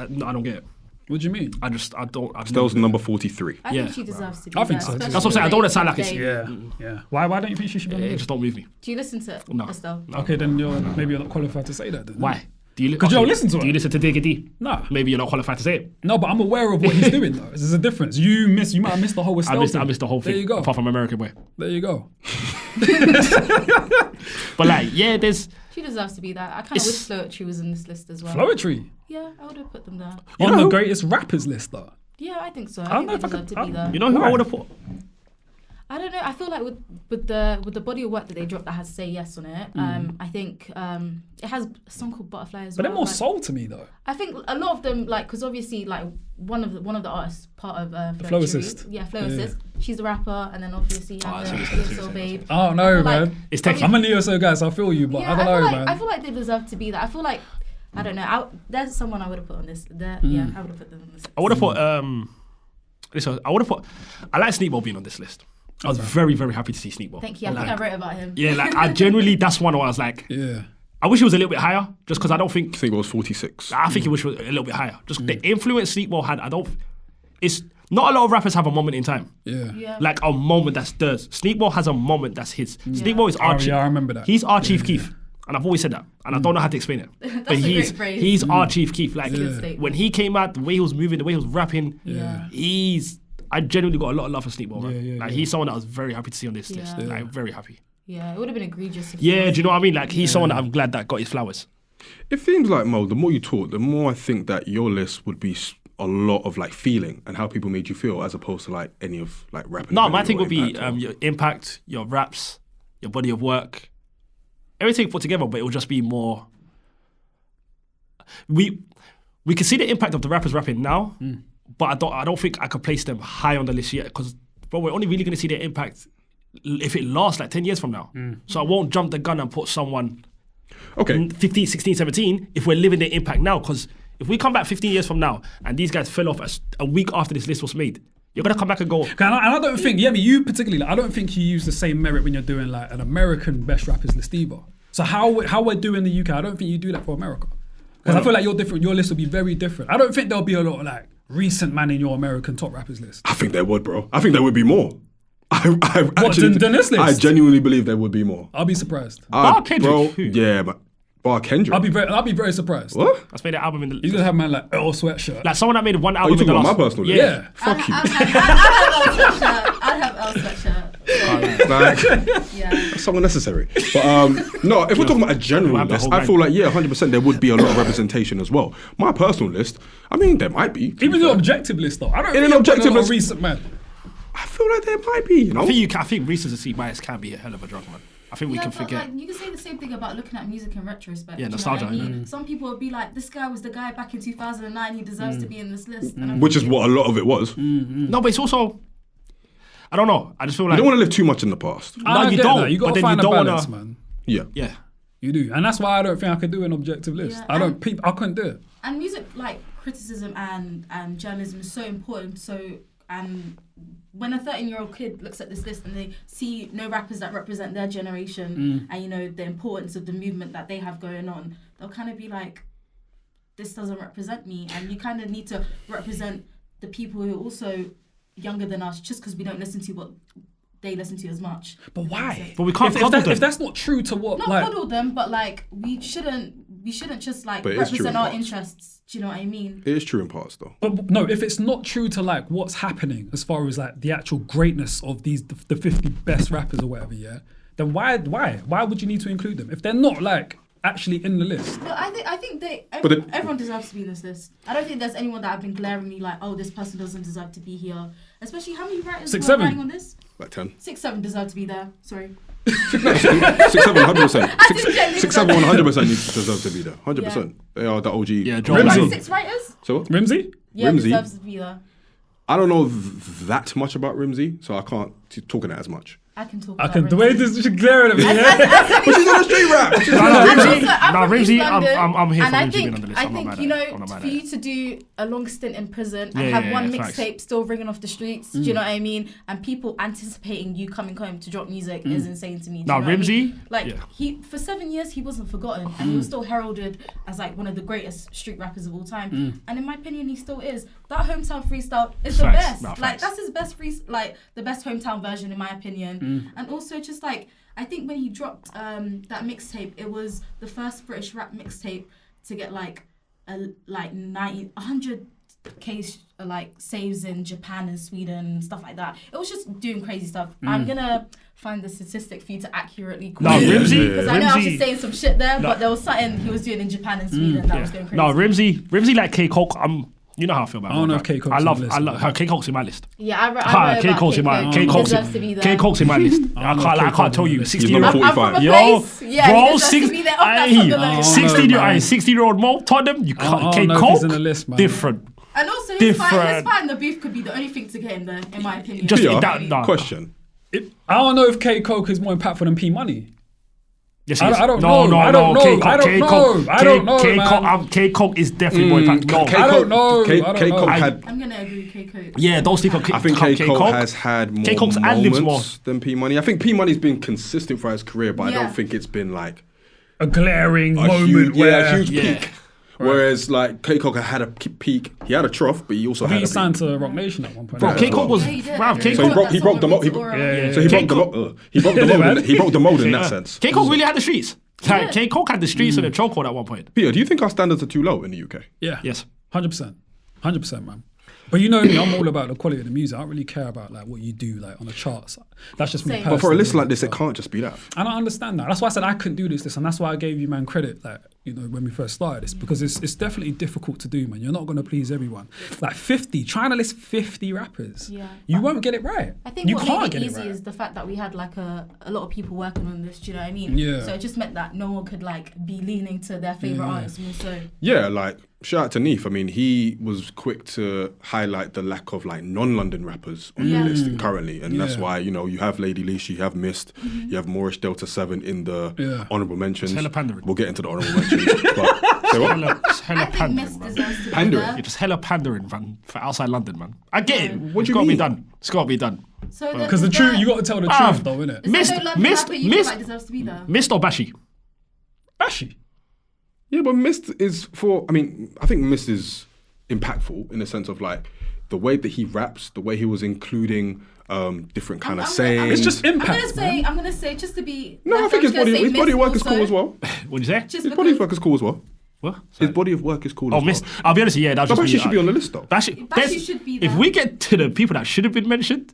don't get it. What do you mean? I don't. Estelle's number 43. I Yeah. think she deserves to be I think there, so, too. especially That's what I'm saying. I don't want to sound like today. it's. Yeah. Why don't you think she should be on the It list? just don't move me. Do you listen to No. Estelle? Okay, then maybe you're not qualified to say that. Then. Why? Do you? 'Cause you don't listen to Do her. you listen to Digga D? Nah. Maybe you're not qualified to say it. No, but I'm aware of what he's doing though. There's a difference. You might have missed the whole I Estelle missed thing. the whole thing. There you go. Apart from American Way. There you go. But like, yeah, there's. She deserves to be there. I kind of wish Floetry was in this list as well. Floetry. Yeah, I would have put them there. On the greatest rappers list though. Yeah, I think so. I I don't think know they if I deserve could- to be there. You know who I Why? would have put? I don't know. I feel like with the body of work that they dropped that has "Say Yes" on it, I think it has a song called "Butterfly" as But well. they're more like, soul to me though. I think a lot of them, like, because obviously, like one of the artists, part of Flow Floetry, Assist. yeah, Flow Assist. She's the rapper, and then obviously you have I see the what you're saying, Neo Soul Babe. Oh no, feel like- man. It's techie. I'm a Neo Soul guy, so I feel you, but Yeah, I don't know, man. I feel like they deserve to be there. I feel like I don't know. There's someone I would have put on this. Yeah, I would have put them on this. I would have put. Listen, I would have put. I like Sneakball being on this list. I was very, very happy to see Sneakball. Thank you. I think I wrote about him. Yeah, like I genuinely, that's one where I was like, Yeah. I wish it was a little bit higher, just because I don't think. I think it was 46. I think it was a little bit higher. Just the influence Sneakball had. It's not a lot of rappers have a moment in time. Yeah. Yeah. Like a moment that's theirs. Sneakball has a moment that's his. Sneakball is our chief. Yeah, I remember that. He's our Chief Keef. And I've always said that. And I don't know how to explain it. But a he's great phrase. he's our Chief Keef. Like Good statement. when he came out, the way he was moving, the way he was rapping, Yeah. I genuinely got a lot of love for Sneakball, man. Yeah, like yeah. he's someone that I was very happy to see on this list. Yeah. Like very happy. Yeah, it would have been egregious. If Yeah, do you know what I mean? Like he's someone that I'm glad that got his flowers. It seems like, Mo, the more you talk, the more I think that your list would be a lot of like feeling and how people made you feel as opposed to like any of like rapping. No, ability my thing or would be impact or- your impact, your raps, your body of work, everything put together, but it will just be more. We can see the impact of the rappers rapping now, but I don't think I could place them high on the list yet because, bro, we're only really going to see their impact if it lasts like 10 years from now. So I won't jump the gun and put someone Okay. 15, 16, 17 if we're living their impact now. Because if we come back 15 years from now and these guys fell off a week after this list was made, you're going to come back and go, And I don't think, Yemi, you particularly, like, I don't think you use the same merit when you're doing like an American best rappers list either. So how we're doing the UK, I don't think you do that for America. Because I feel like you're different. Your list will be very different. I don't think there'll be a lot of like recent man in your American top rappers list. I think there would, bro. I think there would be more. I What, than this list? I genuinely believe there would be more. I'll be surprised. Bar Kendrick? Bro, Who? yeah, but Bar Kendrick. I'll be very surprised. What? let's make the album in the. He's gonna have man like Earl Sweatshirt. Like someone that made one Are album you in the talking last. about my personal list? Yeah. Fuck you. I'd have El Sweatshirt. Like, Yeah. that's something necessary. But no, if we're talking about a general have the list, whole I feel like, yeah, 100% there would be a lot of representation as well. My personal list, I mean, there might be. to be Even the fair. objective list though. I don't In think an you're putting objective a lot of list- recent man. I feel like there might be, you know? I think recency bias can be a hell of a drug, man. I think we Yeah, can but forget. like, you can say the same thing about looking at music in retrospect. Yeah, do you know what nostalgia, I mean? yeah. Some people would be like, "This guy was the guy back in 2009. He deserves to be in this list." And I'm Which is thinking, what a lot of it was. You No, but it's also. I don't know. I just feel like. don't want to live too much in the past. No, I you get don't, that. You but got to then find you a don't balance, wanna- man. Yeah. Yeah. You do, and that's why I don't think I could do an objective list. Yeah, I don't. I couldn't do it. And music, like criticism and journalism, is so important. So, when a 13-year-old kid looks at this list and they see no rappers that represent their generation and, you know, the importance of the movement that they have going on, they'll kind of be like, this doesn't represent me. And you kind of need to represent the people who are also younger than us just because we don't listen to what they listen to as much. But why? But we can't If, coddle them. if that's not true to what, Not like, coddle them, but like we shouldn't just like But it is true represent in our parts. interests. Do you know what I mean? It is true in parts, though. But no, if it's not true to like what's happening as far as like the actual greatness of the 50 best rappers or whatever, yeah, then why would you need to include them if they're not like actually in the list? But I think everyone deserves to be in this list. I don't think there's anyone that I've been glaringly like, oh, this person doesn't deserve to be here. Especially how many writers were writing on this? Like 10. 6, 7 deserve to be there. Sorry. 6, 7, 100%. 6, 7, 100% deserve to be there. 100%. Yeah. They are the OG. Yeah, Rimsey. Rimsey. 6 writers? So what? Rimsey? Yeah, Rimsey. deserves to be there. I don't know that much about Rimsey, so I can't talk on it as much. I can talk I about can. The Rimsey. way this is glaring at me. Yeah? But she's on a street rap. She's on a Nah, street rap. Rimsey, I'm from Rimsey, East London, I'm here and for I Rimsey think, being on the list. I I'm not think mad you at know, it. I'm not mad for at you it. to do a long stint in prison and Yeah, have yeah, one yeah, facts. mixtape still ringing off the streets, do you know what I mean? And people anticipating you coming home to drop music is insane to me. Do you Now, know what I mean? Rimsey, like yeah. he for 7 years he wasn't forgotten, and he was still heralded as like one of the greatest street rappers of all time. And in my opinion, he still is. That hometown freestyle is the Facts. best. Nah, Like facts. that's his best the best hometown version in my opinion. And also just like I think when he dropped that mixtape, it was the first British rap mixtape to get like 100k like saves in Japan and Sweden and stuff like that. It was just doing crazy stuff. I'm gonna find the statistic for you to accurately quote. No, Rimsey, because I know I was Rimsey- just saying some shit there, No. but there was something he was doing in Japan and Sweden that was going crazy. No, Rimsey like K Coke. You know how I feel about. I don't know him, if K. Coke's I on love the list, man. her. K Coke's in my list. Yeah, I K wrote Coke's in my about K He Coke's deserves to be there. K Coke's in my list. I I don't know can't if I K. can't tell Coke's on you. the list. 16 He's year number old. I'm from a 45. Yo, place. Yeah, he bro, deserves to be there. Off that Hey, top alone. 16-year-old Mo, Tottenham, you can't. I K don't know if he's in Coke, the list, man. different. And also his fight Different. in the booth could be the only thing to get him there, in my opinion. Just Pia, that. Nah. question. I don't know if K. Coke is more impactful than P Money. Yes, he is. I don't no, know. No, I don't know. K-Coke, I don't K-Coke, know. I don't know, K- man. K-Coke, K-Coke is definitely more impactful. No. I don't know. I don't K-Coke know. had. I'm gonna agree with K-Coke. Yeah, those people. I think K-Coke has had more K-Coke's ad-libs more. moments than P Money. I think P Money's been consistent throughout his career, but I Yeah. don't think it's been like A glaring a moment huge, where a huge Yeah. peak. Whereas like K-Coke had a peak. He had a trough, but he also I think had he a signed peak. to Rock Nation at one point. Bro, Yeah. K-Coke was. Yeah, he did. Wow, Yeah. So K-Coke. he broke the mold. Yeah. So he broke the mold. He broke the mold. He broke the mold in that sense. K-Coke really had the streets. Like, Yeah. K-Coke had the streets in a chokehold at one point. Peter, do you think our standards are too low in the UK? Yeah. Yes. 100%. 100%, man. But you know me, I'm all about the quality of the music. I don't really care about like what you do like on the charts. That's just me Same. personally. But for a list like this, it can't just be that. And I understand that. That's why I said I couldn't do this, and that's why I gave you man credit, like, you know, when we first started this, because it's definitely difficult to do, man. You're not gonna please everyone. Like 50, trying to list 50 rappers. Yeah. You won't get it right. I think you what can't made get it it easy right. is the fact that we had like a lot of people working on this, do you know what I mean? Yeah. So it just meant that no one could like be leaning to their favourite artists more so. Yeah, like shout out to Neef. I mean, he was quick to highlight the lack of like non-London rappers on Yeah. the list currently, and that's Yeah. why you have Lady Leash, you have Mist, you have Moorish Delta 7 in the Yeah. honourable mentions. hella pandering. We'll get into the honourable mentions. But say what? It's hella I think pandering, Mist man. deserves to be Pandering? there. It's just hella pandering, man, for outside London, man. I get it. What It's do you got to be mean? done. It's got to be done. So Because the truth, you got to tell the truth, though, innit? Is Mist- there no London Mist- rapper you Mist- feel like deserves to be there? Mist or Bashi? Bashi. Yeah, but Mist is for. I mean, I think Mist is impactful in the sense of like the way that he raps, the way he was including different kind of I'm sayings. It's just impact, man. I'm gonna say just to be. No, I left, think I'm just gonna say his body Mist work is cool also, as well. What'd you say? Just His body because work is cool as well. What? His body of work is cool Oh, as Mist. well. I'll be honest, yeah, that But just Bashi should be on the list though. Bashi should be there. If we get to the people that should have been mentioned,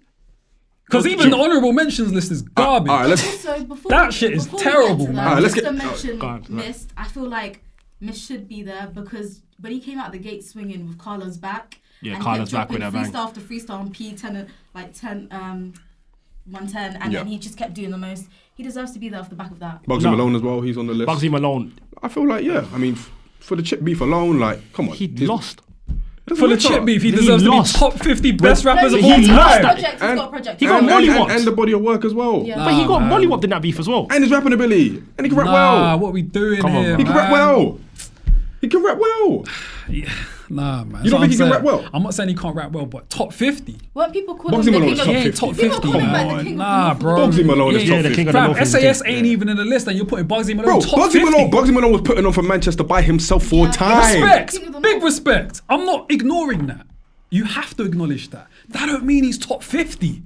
Because even the honourable mentions list is garbage. All right, let's. Also, before That we- shit is before we terrible, get to man. that, Alright, let's just get- to mention go on, right. Mist, I feel like Mist should be there because when he came out the gate swinging with Carla's back, Yeah, and Carla's kept back with dropping her bang. freestyle after freestyle on P10, like 110, and Yeah. then he just kept doing the most. He deserves to be there off the back of that. Bugsy No. Malone as well. He's on the list. Bugsy Malone, I feel like I mean, for the chip beef alone, like come on. he His- lost. it doesn't For the matter. chip beef, he He deserves to be lost. top 50 best rappers of he all lost time. that. Project, he's got a project. He got and, mollywopped. and the body of work as well. Yeah. But he got man. mollywopped in that beef as well. And his rapping ability. And he can rap Nah, well. what we doing Come on, here, man. He can rap man? well. He can rap well. Nah, man. You don't think he can rap well? I'm not saying he can't rap well, but top 50. Weren't people call Bugsy him the Malone king is of top He ain't 50. top People 50, call him like man. the king of Nah, the bro. Bugsy Malone is Yeah, top the 50. king of the Fam, North is SAS the ain't king. even in the list, and you're putting Bugsy Malone Bro, top Bugsy 50. Malone was putting on for Manchester by himself 4 Yeah. times. Respect, King of the big North. respect. I'm not ignoring that. You have to acknowledge that. That don't mean he's top 50.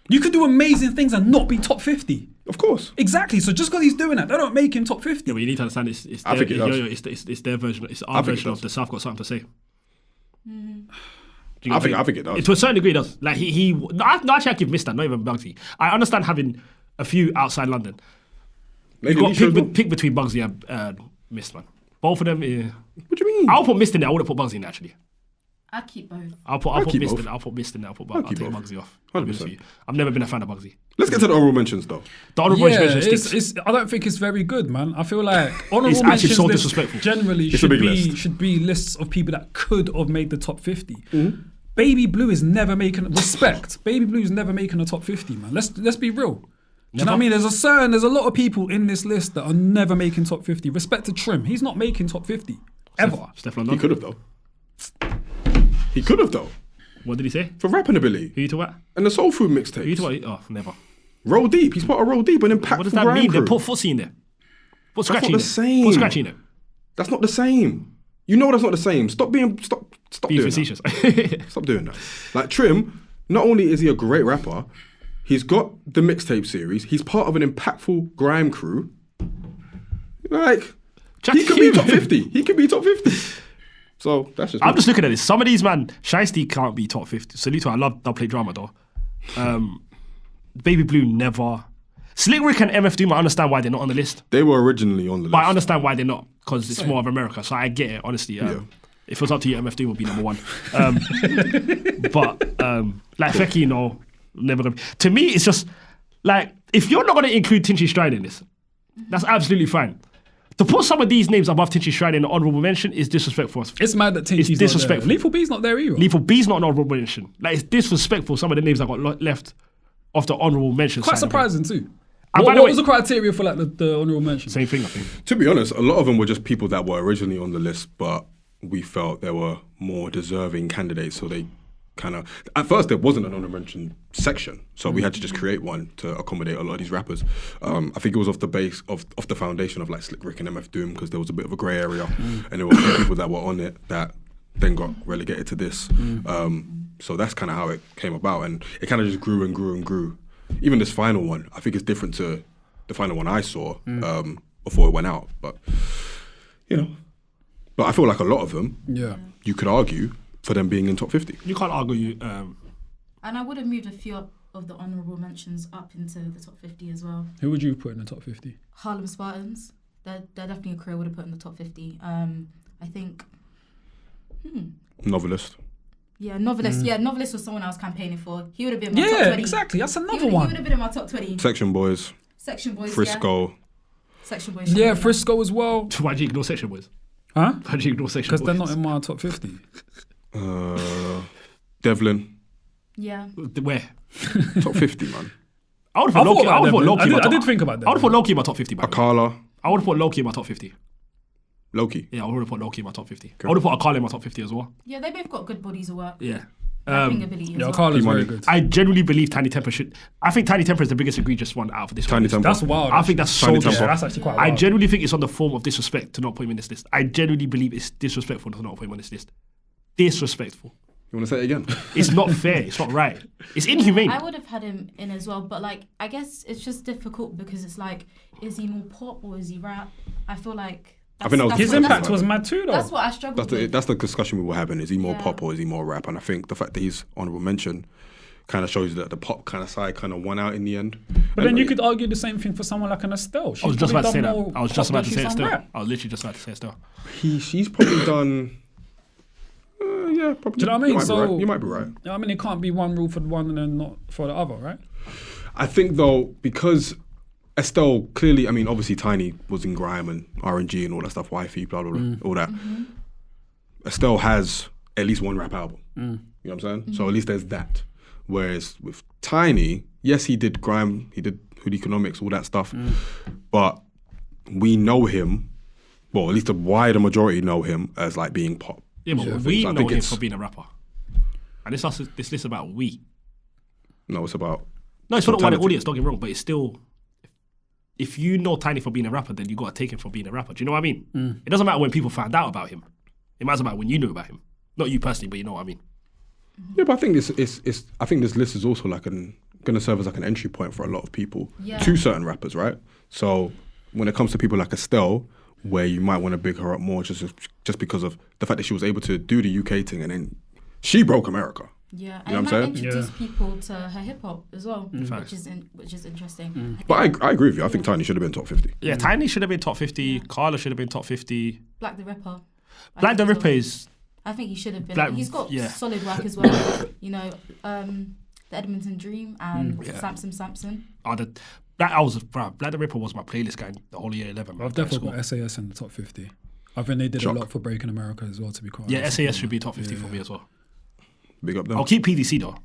You could do amazing things and not be top 50. Of course. Exactly. So just because he's doing that, that don't make him top 50. Yeah, but you need to understand it's I think it does. it's their version. It's our think it version of does. the South got something to say. Do you I get think me? it does. To a certain degree, it does. Like he. No, actually, I give Mist that. Not even Bugsy. I understand having a few outside London. Lady You got Alicia as well. pick between Bugsy and Mist, man. Both of them. What do you mean? I'll put Mist in there. I wouldn't put Bugsy in there, actually. I keep both. I'll put keep Mist both. in there. I'll put Mist in there. I'll keep take both. Bugsy off. I'll be honest 100%. with you. I've never been a fan of Bugsy. Let's get to the honorable mentions though. The honorable Yeah, mention sticks. it's, I don't think it's very good, man. I feel like honorable It's actually mentions so lists disrespectful. generally It's a big list. should be lists of people that could have made the top 50. Mm-hmm. Baby Blue is never making respect. Baby Blue is never making a top 50, man. Let's be real. Do you know what I mean? There's a lot of people in this list that are never making top 50. Respect to Trim. He's not making top 50 ever. Steph He London. could have though. He could have though. What did he say? For rapping ability Who you talking about? and the Soul Food Who you mixtapes. talking about? Oh, never. Roll Deep. He's part of Roll Deep, an impactful What does that grime mean? They crew. put Footsie in there. Put not Scratchy in the there. same. Put Scratchy in there. That's not the same. You know that's not the same. Stop Being doing that. facetious. Stop doing that. Like Trim, not only is he a great rapper, he's got the mixtape series. He's part of an impactful grime crew. Like Chat he to could be him. top 50. He could be top 50. So that's just. I'm me. just looking at this. Some of these, man, Shiesty can't be top 50. Salute to her. I love dubplate drama, though. Baby Blue never. Slick Rick and MF Doom, I understand why they're not on the list. They were originally on the But I list. understand why they're not, because it's more of America. So I get it, honestly. If it was up to you, MF Doom would be number one. But like Fecky, you know, never gonna be. To me, it's just like, if you're not going to include Tinchy Stride in this, that's absolutely fine. To put some of these names above Tinchy Stride in the honorable mention is disrespectful. It's mad that Tinchy's It's disrespectful. not there. Lethal B's not there either. Lethal B's not an honorable mention. Like, it's disrespectful, some of the names I got left off the honorable mention. Quite side of it. surprising too. And What, by the what way- was the criteria for like the honorable mention? Same thing, I think. To be honest, a lot of them were just people that were originally on the list, but we felt there were more deserving candidates. So they kind of, at first there wasn't an honorable mention section, so we had to just create one to accommodate a lot of these rappers. I think it was off the base of the foundation of like Slick Rick and MF Doom, because there was a bit of a grey area, and there were a few people that were on it that then got relegated to this. So that's kind of how it came about, and it kind of just grew and grew and grew. Even this final one, I think it's different to the final one I saw before it went out, but you know. But I feel like a lot of them, Yeah. you could argue for them being in top 50. You can't argue. And I would have moved a few of the honourable mentions up into the top 50 as well. Who would you put in the top 50? Harlem Spartans, they're definitely a crew I would have put in the top 50. I think, Novelist. yeah, Novelist. Yeah, Novelist was someone I was campaigning for. He would have been my top Yeah, 20. exactly. That's He another would have one. been in my top 20. Section Boys, Section Boys, Frisco. yeah. Section Boys. Yeah, Frisco as well. why do you ignore Section Boys? Huh? Why do you ignore Section Because Boys? they're not in my top 50. Devlin. Yeah. Where? Top 50, man. I would have put Loki. I would have put Loki. in my I top- did think about that. I would have put Loki in my top 50. By the way. Akala. I would have put Loki in my top 50. Loki. Yeah, I would have put Loki in my top 50. I would have put Akala in my top 50 as well. Yeah, they both got good bodies of work. Yeah. Rapping ability as Yeah, well. Carla's Money. very good. I genuinely believe Tiny Temper should. I think Tiny Temper is the biggest egregious one out of this. Tiny list. Temper. That's wild. I think that's so Tiny Yeah, Temper. disrespectful. that's actually quite I wild. genuinely think it's on the form of disrespect to not put him in this list. I genuinely believe it's disrespectful to not put him on this list. Disrespectful. You want to say it again? It's not fair. It's not right. It's inhumane. I would have had him in as well, but like I guess it's just difficult because it's like, is he more pop or is he rap? I feel like I think that was that's His what- impact that's was what- mad too, though. That's what I struggled with. That's the discussion we were having. Is he more Yeah. pop or is he more rap? And I think the fact that he's honorable mention kind of shows you that the pop kind of side kind of won out in the end. But then you could argue the same thing for someone like an Estelle. I was just about to say that. More I was just pop about to than say it she's still. done rap. I was literally just about to say it still. She's probably done. Yeah, probably. Do you know what I mean? You might be So- right. You might be right. I mean, it can't be one rule for the one and then not for the other, right? I think though, because Estelle clearly, I mean, obviously Tiny was in grime and R&G and all that stuff, wifey, blah blah blah, all that. Estelle has at least one rap album. You know what I'm saying? So at least there's that. Whereas with Tiny, yes, he did grime, he did hood economics, all that stuff, but we know him. Well, at least the wider majority know him as like being pop. Yeah, but So we I know think him it's- for being a rapper. And this list is about we. No, it's about. No, it's for the wider Totality. audience, don't get me wrong, but it's still, if you know Tiny for being a rapper, then you got to take him for being a rapper. Do you know what I mean? It doesn't matter when people found out about him. It matters about when you knew about him. Not you personally, but you know what I mean. Yeah, but I think I think this list is also like going to serve as like an entry point for a lot of people Yeah. to certain rappers, right? So when it comes to people like Estelle, where you might want to big her up more just because of the fact that she was able to do the UK thing and then she broke America. Yeah, You know and what it I'm might saying? introduce people to her hip hop as well, Facts. which is interesting. But I agree with you. I think Tiny should have been top 50. Yeah, Tiny should have been top 50. Carla should have been top 50. Black the Ripper. I Black think the as Ripper well. is. I think he should have been. Black- He's got yeah. solid work as well. You know, the Edmonton Dream and Yeah. Samson. Black the Ripper was my playlist guy the whole year 11. I've definitely got SAS in the top 50. I think they did Shock. a lot for Breaking America as well, to be quite Yeah, honest. SAS should be top 50 for me as well. Big up them. I'll keep PDC though.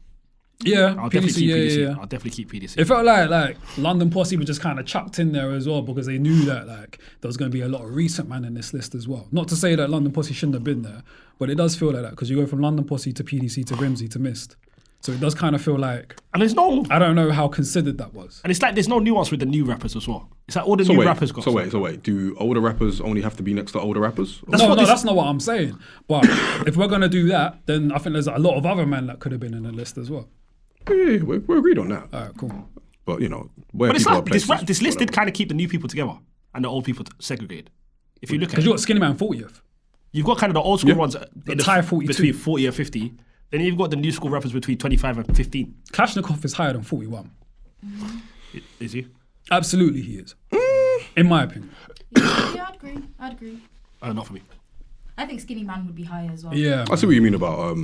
Yeah, I'll definitely PDC, keep yeah, PDC. yeah. I'll definitely keep PDC. It felt like London Posse were just kind of chucked in there as well because they knew that like there was going to be a lot of recent man in this list as well. Not to say that London Posse shouldn't have been there, but it does feel like that because you go from London Posse to PDC to Rimsey to Mist. So it does kind of feel like, and there's no, I don't know how considered that was. and it's like there's no nuance with the new rappers as well. It's like all the So new wait, rappers got. so wait. Do older rappers only have to be next to older rappers? That's No, what this- that's not what I'm saying. But if we're going to do that, then I think there's a lot of other men that could have been in the list as well. Yeah, we're agreed on that. All right, cool. But you know, where But it's people like are places, this list did whatever. kind of keep the new people together and the old people segregated. If you look at Because it, you got Skinny Man 40th. you've got kind of the old school Yeah. ones The tie 42. between 40 and 50. Then you've got the new school rappers between 25 and 15. Kalashnikov is higher than 41. Is he? Absolutely he is. In my opinion. Yeah, I'd agree. Not for me. I think Skinny Man would be higher as well. Yeah. I see what you mean about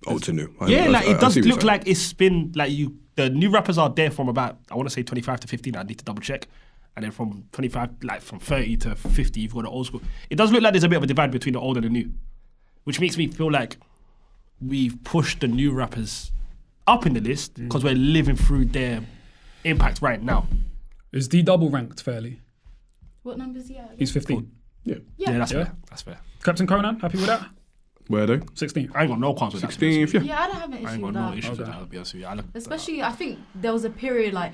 old to new. Yeah, like it does see what you're look saying. like it's been like the new rappers are there from about, I want to say 25 to 15. I need to double check. And then from 25, like from 30 to 50, you've got the old school. It does look like there's a bit of a divide between the old and the new, which makes me feel like we've pushed the new rappers up in the list because we're living through their impact right now. Is D double ranked fairly? What number is he at? He's 15. Yeah. Yeah, that's Yeah. fair. That's fair. Captain Conan, happy with that? Where are they? 16th. I ain't got no qualms with that. to be honest 16th, yeah. Yeah, I don't have an with you. I issue ain't with got no that. issues with Okay. that, I'll be honest with you. I look, Especially, I think there was a period I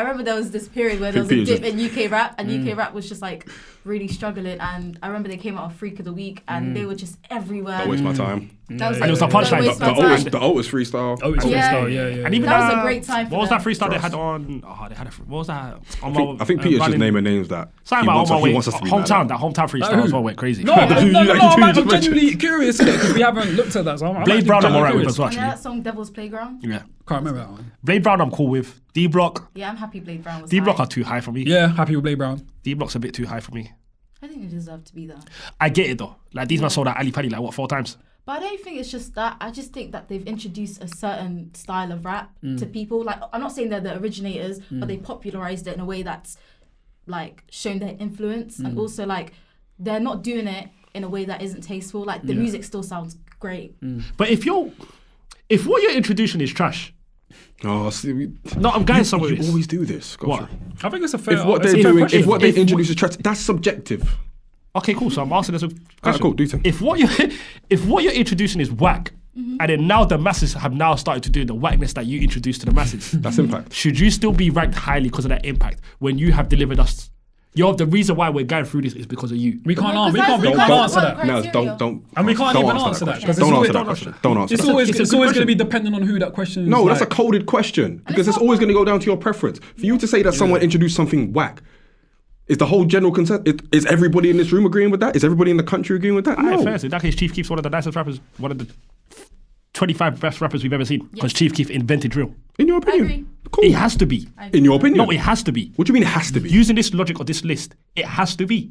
remember there was this period where there was think a dip Peter's in UK rap, and UK rap was just like really struggling. And I remember they came out of Freak of the Week, and they were just everywhere. Don't waste my time. That was And it was the don't punchline, waste the my old- time. The Otis freestyle. Oh, it's Yeah. freestyle, yeah. And even That was a great time for What was that them. freestyle they had on? Oh, they had what was that? I think Peter's just naming names that Something he about wants, on my he way. wants us to be Hometown, mad that hometown freestyle who? as well went crazy. No, I'm you just genuinely curious because we haven't looked at that. So I'm Blade actually Brown, I'm genuinely alright with curious. as well. And that Actually, song Devil's Playground. yeah. Can't remember that one. Blade Brown, I'm cool with. D Block, Yeah, I'm happy Blade Brown was D Block high. are too high for me. Yeah, happy with Blade Brown. D Block's a bit too high for me. I think they deserve to be there. I get it though. Like these men sold out Ali Pali like what 4 times? But I don't think it's just that. I just think that they've introduced a certain style of rap to people. Like, I'm not saying they're the originators, but they popularized it in a way that's like shown their influence, and also like they're not doing it in a way that isn't tasteful. Like the music still sounds great. But if what you're introducing is trash, Oh, see, no, I'm going somewhere. you with this. always do this. What? Godfrey. I think it's a fair. If what it's they're a fair doing, question. if what they If- introduce is trash, that's subjective. Okay, cool. So I'm asking this a question. Alright, cool, do so. If what you're introducing is whack, and then now the masses have now started to do the whackness that you introduced to the masses, That's impact. should you still be ranked highly because of that impact when you have delivered us? The reason why we're going through this is because of you. We can't, Because we that's can't, the- we that's can't the answer point. that. No, Criteria. don't. And we can't don't even answer that, question. 'cause Don't it's answer that always- question. Don't answer It's that. always, It's a it's good always going to question. be dependent on who that question is. No, that's a like. coded question because it's not always one. going to go down to your preference. For you to say that someone introduced something whack, is the whole general consent? Is everybody in this room agreeing with that? Is everybody in the country agreeing with that? Alright, No. fair. So in that case, Chief Keef's one of the nicest rappers, one of the 25 best rappers we've ever seen because Chief Keef invented drill. In your opinion, agree. cool. It has to be. In your opinion, No, it has to be. What do you mean it has to be? Using this logic of this list, it has to be.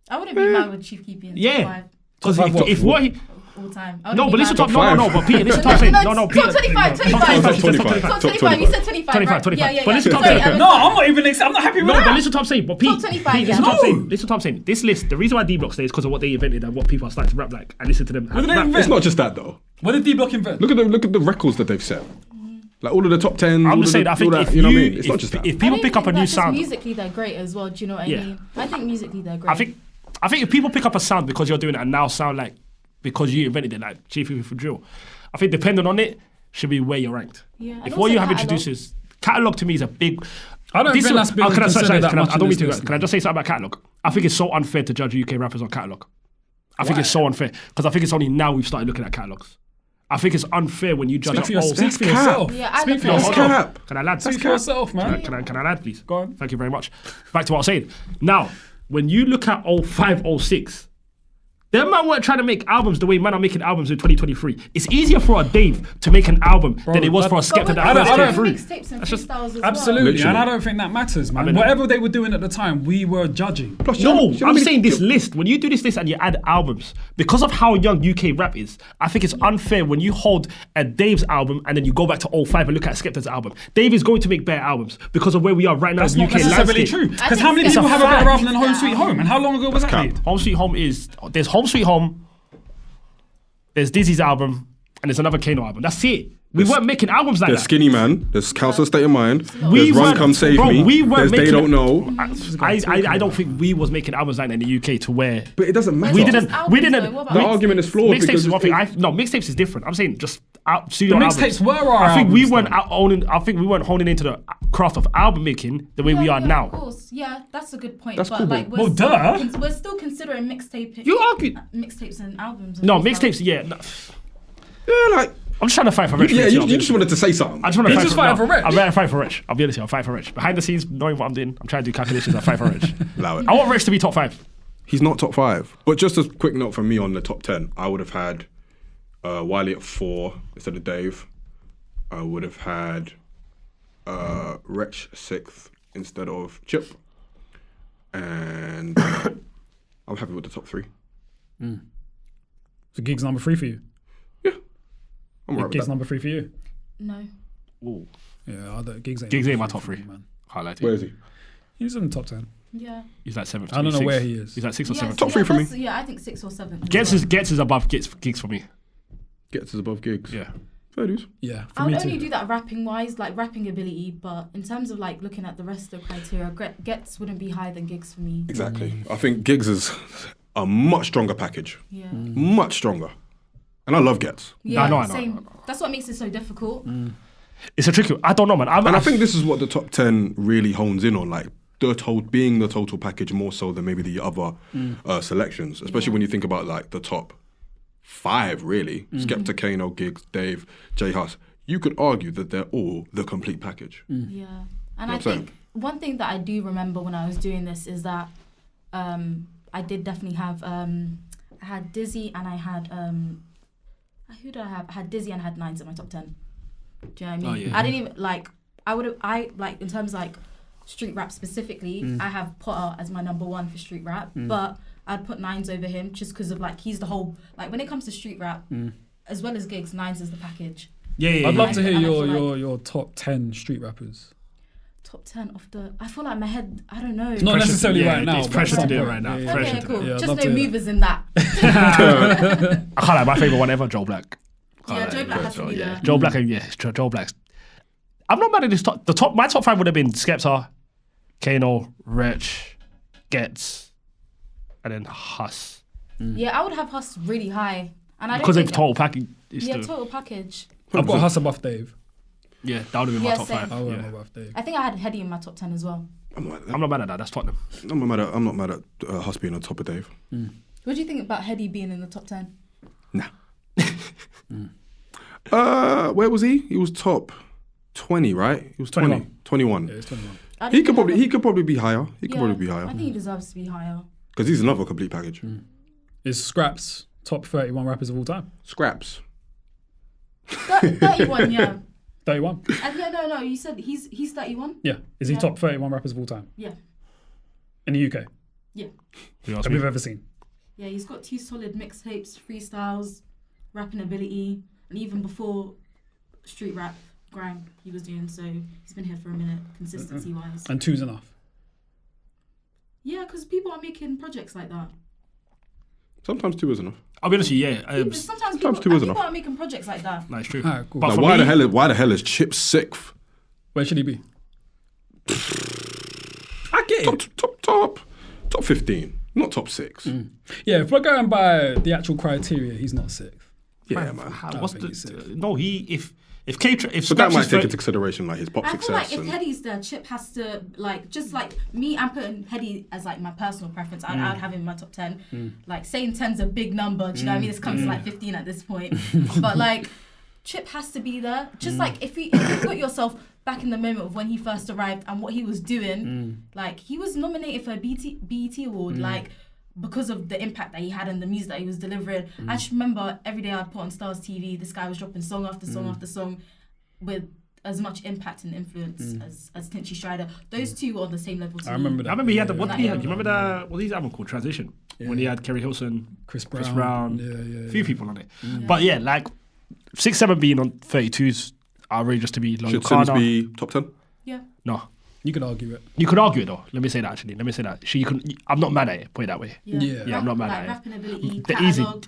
I wouldn't be mad with Chief Keef being Yeah. top 5 Because Top five if what? what he all time. no, but listen to Top no, five. but Peter, listen to what I'm saying. No, Peter. Top 25, 25. Top Top 25. 25. You said 25, 25, right? 25. Yeah, yeah, But yeah. listen to what Sorry, I'm saying. I was- No, I'm not even. I'm not happy with No, that. but listen to what I'm saying. But Pete, 25, Pete, listen yeah. to what I'm No. saying. Listen to what I'm saying. This list, the reason why D Block stays is because of what they invented and what people are starting to rap like and listen to them. What did they rap. invent? It's not just that though. What did D Block invent? Look at the records that they've set. Like all of the top 10. I'm just saying. I think if you know what I mean. It's not just that. if people pick up a new sound, musically they're great as well. Do you know what I Yeah. mean? I think musically they're great. I think if people pick up a sound because you're doing it and now sound like because you invented it, like Chief Keef for drill, I think depending on it should be where you're ranked. Yeah, and If what also you have catalogue. introduced is catalog to me is a big. I don't This think is- that's been can I- sorry, considered that can I- much I don't in mean this to. list. Can I just say something about catalog? I think it's so unfair to judge UK rappers on catalog. I think it's so unfair because I think it's only now we've started looking at catalogs. I think it's unfair when you judge. Speak for, oh, speak for cap. yourself. Yeah, I Speak for look at- yourself. That's cap. Can I lad? Speak for yourself, man. Can I lad, please? Go on. Thank you very much. Back to what I was saying. Now, when you look at 05, 06, Them man weren't trying to make albums the way man are making albums in 2023. It's easier for a Dave to make an album than it was for a Skepta that first came through. Mixtapes and freestyles as well. Absolutely, Literally. and I don't think that matters, man. mean, Whatever they were doing at the time, we were judging. Plus, No, you know I'm many- saying this list. When you do this list and you add albums, because of how young UK rap is, I think it's unfair when you hold a Dave's album and then you go back to 05 and look at Skepta's album. Dave is going to make better albums because of where we are right now That's in the not UK necessarily landscape. true. Because think how many it's people a have a better fact. album than Home Sweet Home? And how long ago was that cap. made? Home Sweet Home there's Home Sweet Home, there's Dizzy's album, and there's another Kano album. That's it. We weren't making albums like There's that. Skinny Man. There's Council State of Mind. We There's Run weren't- Come Save bro, Me. we weren't There's They making Don't it- Know. I don't think we was making albums like that in the UK to where But it doesn't matter. we Just didn't. albums, We didn't. though, what about The mixtapes? argument is flawed Mixtapes because is one thing. it's- No, mixtapes is different. I'm saying just studio The albums. mixtapes were our I think we albums, weren't though. owning. I think we weren't honing into the craft of album making the way we are Yeah, now. Of course, yeah, that's a good point. That's but cool, like, but- Well, duh. we're still considering You argue. mixtapes and albums. And No, freestyles. mixtapes. Yeah, no. Yeah, like, I'm just trying to fight for Rich. yeah, Rich, you I'll be just honest. wanted to say something. I just want to He's fight just for, fighting for Rich. I'm ready to fight for Rich. I'll be honest, I'll fight for Rich. Behind the scenes, knowing what I'm doing, I'm trying to do calculations. I fight for Rich. Allow it. I want Rich to be top 5. He's not top 5. But just a quick note from me on the top 10. I would have had Wiley at 4 instead of Dave. I would have had Wretch 6th instead of Chip. And I'm happy with the top 3. So Giggs number 3 for you. I'm right with Giggs that. number 3 for you. No. Ooh. Yeah, Giggs ain't. Giggs number ain't my three top for 3. me, man. Highlight Where it. is he? He's in the top 10. Yeah. He's like 7th. I don't know sixth. where he is. He's like 6th or 7th. Top 3 for me. Yeah, I think 6 or 7. Gets is above Gigs for me. Gets us above Gigs. Yeah. Fair dues. Yeah, for I would me only too. do that rapping wise, like rapping ability, but in terms of like looking at the rest of the criteria, Gets wouldn't be higher than Gigs for me. Exactly. I think Gigs is a much stronger package. Yeah. Much stronger. And I love Gets. Yeah, I know. same. That's what makes it so difficult. It's a tricky. I don't know, man. And I think this is what the top 10 really hones in on, like being the total package more so than maybe the other selections, especially when you think about like the top 5 really. Skepta, Kano, Giggs, Dave, J Hus. You could argue that they're all the complete package. Yeah. And I what I'm saying? think one thing that I do remember when I was doing this is that I did definitely have I had Dizzy and I had who did I have? I had Dizzy and I had Nines in my top 10. Do you know what I mean? Oh, yeah. I didn't even like I like in terms of like street rap specifically, I have Potter as my number 1 for street rap, but I'd put Nines over him just because of like he's the whole like when it comes to street rap, as well as Gigs, Nines is the package. Yeah. I'd love to And hear I feel your top 10 street rappers. Top 10 of the I feel like my head I don't know. Not necessarily yeah, right now. it's but pressure at to some do it point. right now. Yeah, Pressure Okay, to cool. Yeah, I'd Just love no to hear that. movers in that. I can't lie. My favorite one ever, Joe Black. Yeah, Joe Black has to be there. Joe Black, Joe Black's. I'm not mad at this top. My top 5 would have been Skepta, Kano, Wretch, Gets, and then Hus. Yeah, I would have Hus really high. And I don't Because of think total package. Yeah, total package. I've got Hus above Dave. Yeah, that would have been my Yeah, top same. 5. I would Yeah. have above Dave. I think I had Heady in my top 10 as well. I'm not I'm not mad at that. That's Tottenham. mad at Hus being on top of Dave. What do you think about Heady being in the top 10? Nah. Where was he? He was top 20, right? He was 20. 21. Yeah, it's 21. I He don't could think probably be higher. He could yeah, probably be I higher think he deserves to be higher. because he's another complete package. Is Scraps top 31 rappers of all time? Scraps. 31, yeah. 31? Yeah, no. You said he's 31. Yeah. Is he Yeah. top 31 rappers of all time? Yeah, In the UK? yeah, You ask That me? we've ever seen? yeah. He's got 2 solid mixtapes, freestyles, rapping ability, and even before street rap, grime he was doing. So he's been here for a minute, consistency wise. And 2's enough. Yeah, because people are making projects like that. Sometimes 2 is enough. I'll be honest with you, yeah. Sometimes 2 is people enough. are making projects like that. That's true. Alright, cool. But Like, for why me, the hell is Chip 6th? Where should he be? I get it. Top 15, not top 6. Yeah, if we're going by the actual criteria, he's not 6th. Yeah, man. what's think he's safe. the... No, if K... If But that Scraps might is take 30 into consideration like his pop I feel success. like if and Heady's there, Chip has to like just like me. I'm putting Heady as like my personal preference. I'd have him in my top 10. Like saying 10's a big number. Do you know what I mean? This comes to like 15 at this point. But like Chip has to be there. Just like if you put yourself back in the moment of when he first arrived and what he was doing, like he was nominated for a BET award. Like because of the impact that he had and the music that he was delivering. I just remember every day I'd put on Stars TV, this guy was dropping song after song after song with as much impact and influence as Tinchy Strider. Those two were on the same level to me. I remember that. I remember he had what did he have? Yeah. You remember that? What was his album called? Transition. When he had Kerry Hilson, Chris Brown, Yeah. a few people on it. But yeah, like 6-7 being on 32s outrageous to me. Should Sims be top 10? Yeah. No. You could argue it. You could argue it though. Let me say that actually. Let me say that. I'm not mad at it. Put it that way. Yeah, I'm not mad like at it. rapping ability, The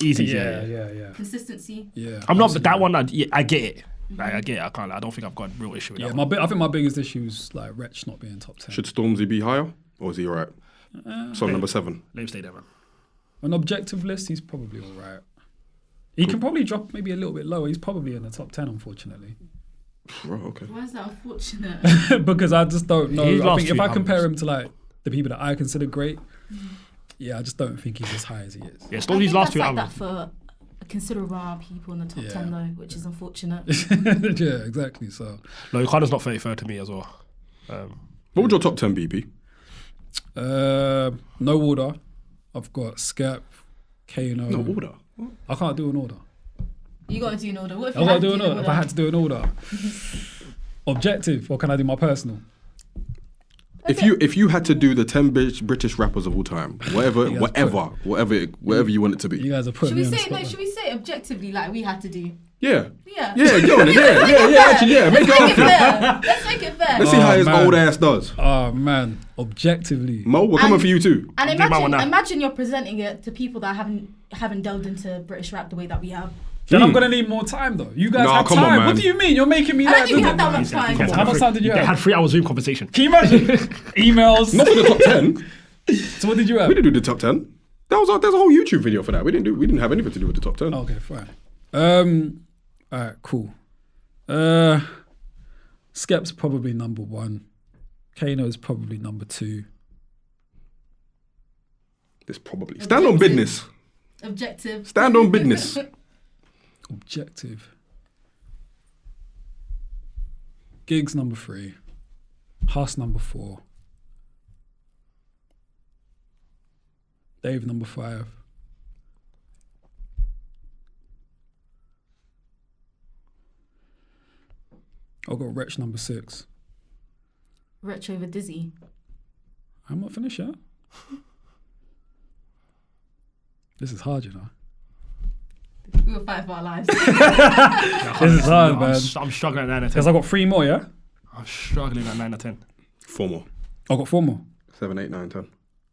easy. Yeah. consistency. Yeah. I'm not, but that one, I get it. Like, I get it. I don't think I've got a real issue with Yeah, that one. I think my biggest issue is like Wretch not being top 10. Should Stormzy be higher? Or is he alright? Song number 7. Let him stay there, man. An objective list, he's probably all right. He can probably drop maybe a little bit lower. He's probably in the top 10, unfortunately. Oh, okay. Why is that unfortunate? Because I just don't know. His I last think if few I compare albums. him to like the people that I consider great, I just don't think he's as high as he is. Yeah, I Stormzy's think last that's few like albums. that for a considerable amount of people in the top 10 though, which is unfortunate. Yeah, exactly. So, No, Ricardo's not 33rd to me as well. What would your top 10 be, P? no order. I've got Skep, Kano. No order. I can't do an order. You got to do an order. What if I you got had to do to an order. If I had to do an order, objective, or can I do my personal? If you had to do the 10 British rappers of all time, whatever you want it to be. You guys are putting Should we me on the say spot. no? now. Should we say objectively like we had to do? Yeah. Yeah. Yeah, go on it. Yeah, actually, yeah. Make it Let's make it up. fair. Let's make it fair. Let's see how his man. old ass does. Oh man, objectively. Mo, we're coming for you too. And Do my one now. imagine you're presenting it to people that haven't delved into British rap the way that we have. Then I'm gonna need more time though. You guys Nah, had come on, time. man. What do you mean? You're making me I don't like think we had that this. much time. How much time did you They have? had 3 hours Zoom conversation. Can you imagine? Emails. Not for the top 10. So what did you have? We didn't do the top 10. There's a whole YouTube video for that. We didn't have anything to do with the top 10. Okay, fine. Alright, cool. Skep's probably number 1. Kano's probably number 2. This probably. Stand on business. Objective. Stand on business. Objective. Gigs number 3. Huss number 4. Dave number 5. I've got Wretch number 6. Rich over Dizzy. I'm not finished yet. This is hard, you know. We were fighting for our lives. This is hard, man. I'm struggling at 9 or 10. Because I got 3 more, yeah? I'm struggling at 9 or 10. 4 more. I got 4 more. 7, 8, 9,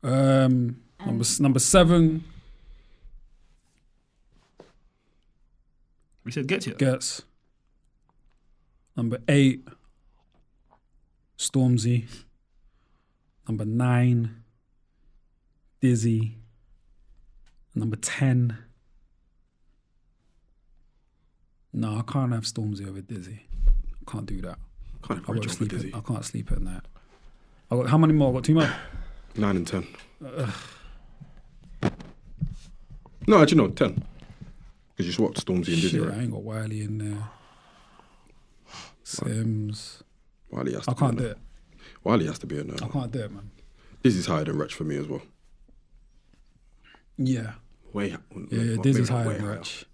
10. Number 7 We said get to it. gets. Number 8, Stormzy. Number 9, Dizzy. Number 10. No, I can't have Stormzy over Dizzy. I can't do that. Can't have I Rich can't over sleep. Dizzy. I can't sleep at night. I got how many more? I got 2 more. 9 and 10. No, actually, no, 10. Because you swapped Stormzy and Dizzy, Shit, I right? ain't got Wiley in there. Sims. Wiley has to I can't be do in it. there. Wiley has to be in there. I can't do it, man. Dizzy's higher than Wretch for me as well. Yeah. Way. Yeah, Dizzy's higher than Wretch.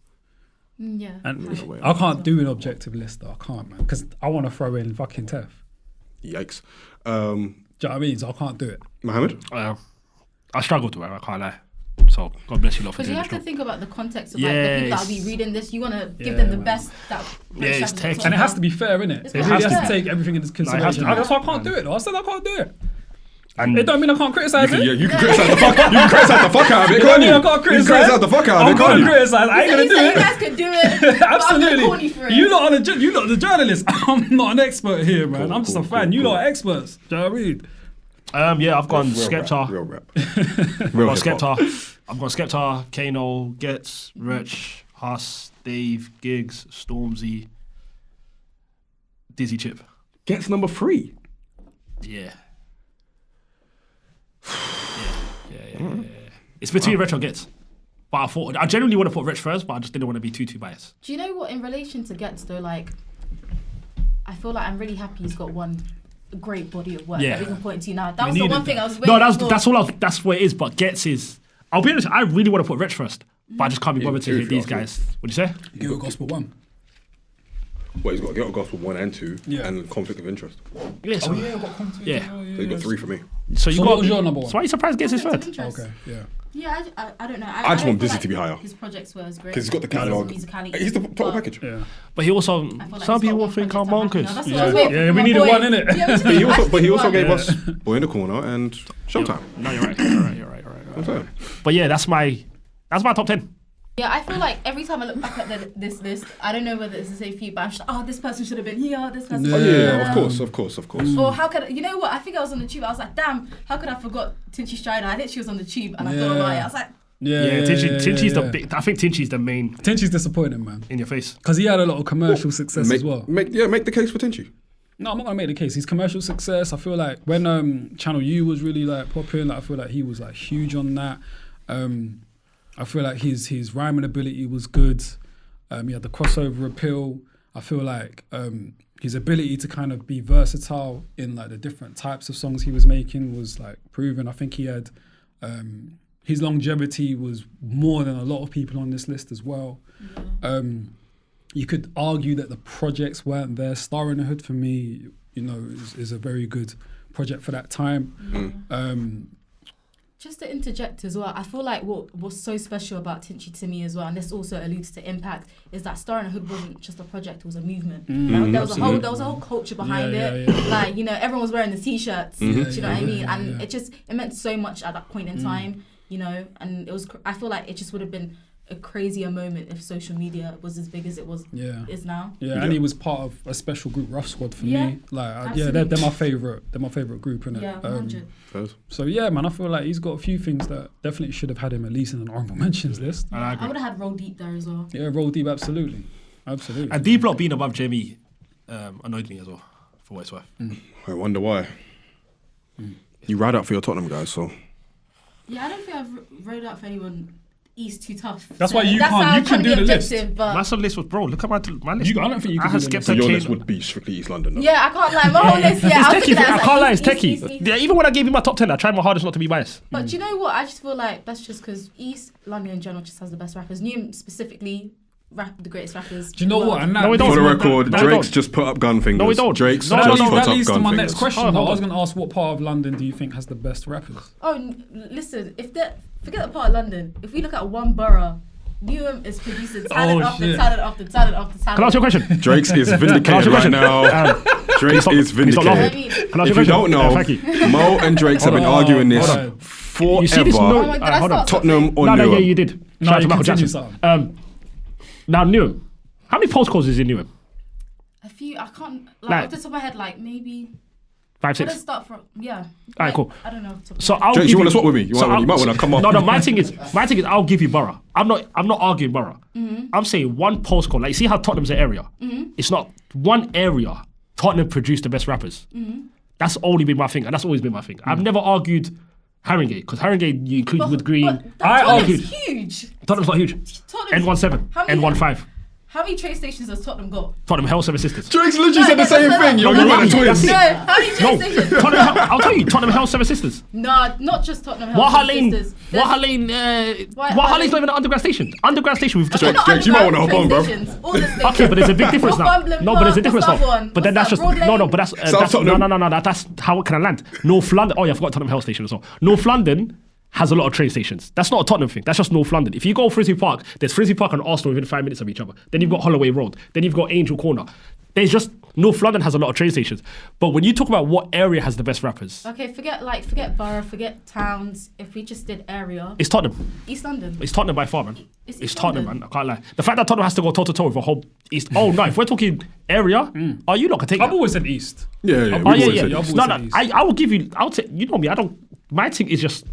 Yeah. And way I can't do an objective list though. I can't, man. Because I want to throw in fucking Tef. Yikes. Do you know what I mean? So I can't do it. Mohammed? I struggle to it, I can't lie. So God bless you lot for Because you doing have this to job. think about the context of like the people that will be Yes. reading this. You want to give Yeah, them the man. best that. it's text. And it has to be fair, innit? It's It gotta really be has to fair. take everything into has to consideration. be. That's why I can't do it though. I said I can't do it. And It don't mean I can't criticize it. You can criticize the fuck. You can criticize the fuck out of it, It can't don't you? mean I can't You can criticize. criticize the fuck out of I'm it, can't gonna you? criticize. I ain't gonna do You it. guys could do it. but I'm gonna corny for Absolutely. it. You lot are the journalist. I'm not an expert here, man. Cool, I'm just cool, a fan. cool, You cool. lot are experts. Do you know what I mean? yeah, I've gone Real Skepta. Real rap. I've Real got hip-hop. Skepta. I've got Skepta, Kano, Getz, Wretch, Huss, Dave, Giggs, Stormzy, Dizzy Chip. Gets number 3. Yeah. Yeah. It's between Wretch and Getz. But I genuinely want to put Wretch first, but I just didn't want to be too biased. Do you know what? In relation to Getz though, like, I feel like I'm really happy he's got one great body of work Yeah. that we can point to now. That We was the needed one thing that. I was waiting No, for. that's what it is. But Getz is, I'll be honest, I really want to put Wretch first, but I just can't be bothered to who hit if you these ask me? guys. What'd you say? Give it Gospel 1. Well, he's got Ghetto Gospel 1 and 2 Yeah. and Conflict of Interest. Yeah, so, I've got content. Yeah. So he's got 3 for me. so you So got. what was your number one? So why are you surprised against his third? Interest. Okay, yeah. Yeah, I don't know. I just don't want feel Busy to be higher. His projects were as great. Because he's got the Because of catalogue. musicality, He's the total but package. Yeah. But he also, I feel like some he's got people one think project I'm I'm happy bonkers. now. That's what Yeah. I was waiting Yeah, for we my needed boy. one, innit? Yeah, we just But he needed also, but he also one. gave us Boy in the Corner and Showtime. No, you're right. You're right. I'm saying. But yeah, that's my top 10. Yeah, I feel like every time I look back at this list, I don't know whether it's the same for you, but I'm just like, oh, this person should have been here, this person Oh should have been yeah, there. of course. Or how could you know what? I think I was on the tube. I was like, damn, how could I forgot Tinchy Strider? I literally was on the tube and I thought about it. I was like, Yeah, Tinchy's yeah. the big. I think Tinchy's the main Tinchy's disappointing, man. in your face. Because he had a lot of commercial success Make, as well. make the case for Tinchy. No, I'm not gonna make the case. He's commercial success. I feel like when Channel U was really like popping, like, I feel like he was like huge on that. I feel like his rhyming ability was good. He had the crossover appeal. I feel like his ability to kind of be versatile in like the different types of songs he was making was like proven. I think he had his longevity was more than a lot of people on this list as well. You could argue that the projects weren't there. Star in the Hood for me, you know, is a very good project for that time. just to interject as well, I feel like what was so special about Tinchy to me as well, and this also alludes to impact, is that Star in the Hood wasn't just a project; it was a movement. There was a whole culture behind it. Yeah. Like, you know, everyone was wearing the t-shirts. Do you know what I mean? And yeah. it meant so much at that point in time. You know, and it was. I feel like it just would have been a crazier moment if social media was as big as it was is now. Yeah, and he was part of a special group, Rough Squad, for me. Like, they're my favorite. They're my favorite group, innit? Yeah, 100. So yeah, man, I feel like he's got a few things that definitely should have had him at least in an honorable mentions list. I would have had Roll Deep there as well. Yeah, Roll Deep, absolutely. And D Block being above Yemi annoyed me as well, for what it's worth. I wonder why. You ride out for your Tottenham guys, so. Yeah, I don't think I've rode out for anyone East too tough. That's why you that's can't- how you I'm trying can to do be the list. objective, but My sub list was, bro, look at my list. I don't think you I can had do the list. So Skepta, your Kane. list would be strictly East London, though. yeah, I can't lie. My whole list, yeah. I was It's looking techie. at it, I was can't lie, like, it's techie. East. Yeah, even when I gave you my top 10, I tried my hardest not to be biased. But do you know what? I just feel like that's just because East London in general just has the best rappers. Newham specifically, the greatest rappers. Do you know in the what? world. And that No, we don't. For the leads- record, No, we Drake's don't. just put up gun fingers. No, we don't. Drake's No, no, just no, put that up leads to gun my fingers. next question. Hold though. on. I was going to ask, what part of London do you think has the best rappers? Oh, listen, forget the part of London. If we look at one borough, Newham is producing talent after shit. talent after talent after talent. Can I ask you a question? Drake's is Can I ask vindicated you a right question? now. Drake's stop- is can you stop laughing? vindicated. Can I ask If you you a question? don't know, Thank you. Mo and Drake's have been Hold on, arguing this hold on. You see this forever. no- Oh my God, hold on. that's not Tottenham or No, yeah, Newham? you did. No, Shout out to you Michael continue, Jackson. Now, Newham. How many postcodes is in Newham? A few, I can't, Like- off the top of my head, like maybe. 5, Let's 6. start from, yeah. Alright, cool. I don't know. off the top of So my head. I'll Drake's, give you want to swap with me? You might want to come up. No, my thing is I'll give you borough. I'm not arguing borough. I'm saying one postcode. Like, see how Tottenham's an area. It's not one area. Tottenham produced the best rappers. That's only been my thing, and that's always been my thing. I've never argued Haringey, because Haringey you include with Green. I Tottenham's argued. huge. Tottenham's not huge. Tottenham's- N17, How many- N15. How many train stations has Tottenham got? Tottenham Hell 7 Sisters. Drake's literally said the same thing. Yo, you got the twins. No, how many train stations? I'll tell you, Tottenham Hell 7 Sisters. Nah, not just Tottenham. Waha Sisters. Lane, There's- Waha Lane, Waha Lane's not even an underground station. Underground station with just They're not Drake, you might wanna underground hop on, train bro. stations, all the stations. Okay, but there's a big difference now. Northumberland No, but there's a Park, difference what's that now. one? But then What's that's that, just Broad Lane? but that's South Tottenham. no. That's how can I land? North London. Oh yeah, I forgot Tottenham Hell Station as well. North London has a lot of train stations. That's not a Tottenham thing. That's just North London. If you go Frisbee Park, there's Frisbee Park and Arsenal within 5 minutes of each other. Then you've got Holloway Road. Then you've got Angel Corner. There's just North London has a lot of train stations. But when you talk about what area has the best rappers, Okay, forget borough, forget towns. If we just did area, it's Tottenham. East London. It's Tottenham by far, man. It's It's East Tottenham, London. man. I can't lie. The fact that Tottenham has to go toe to toe with a whole East. Oh no, if we're talking area, are you not gonna take I've that? always said East. Yeah, Oh we've yeah, always yeah. said I've this. No, always no. said East. I will give you. You know me. I don't. My thing is just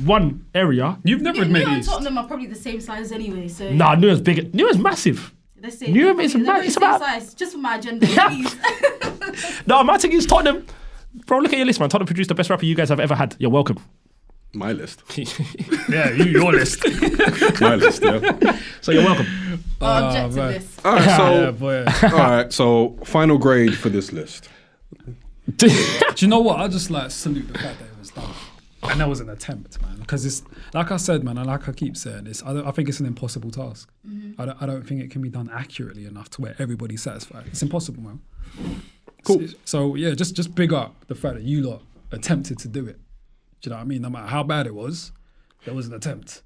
one area. You've never Newham admitted and East. Tottenham are probably the same size anyway. So Nah, Newham's bigger. Newham's massive. let's say Newham they're is probably- mad. they're It's the same about- size. Just for my agenda, Yeah. please. No, my thing is Tottenham. Bro, look at your list, man. Tottenham produced the best rapper you guys have ever had. You're welcome. My list. Yeah, your list. My list, yeah. So you're welcome. I'll object to right. this. All right, Yeah, so boy. all right, so final grade for this list. Do you know what? I just like salute the fact that it was done. And that was an attempt, man. because it's like I said, man, and like I keep saying, I think it's an impossible task. I don't think it can be done accurately enough to where everybody's satisfied. It's impossible, man. Cool. So yeah, just big up the fact that you lot attempted to do it. Do you know what I mean? No matter how bad it was, there was an attempt.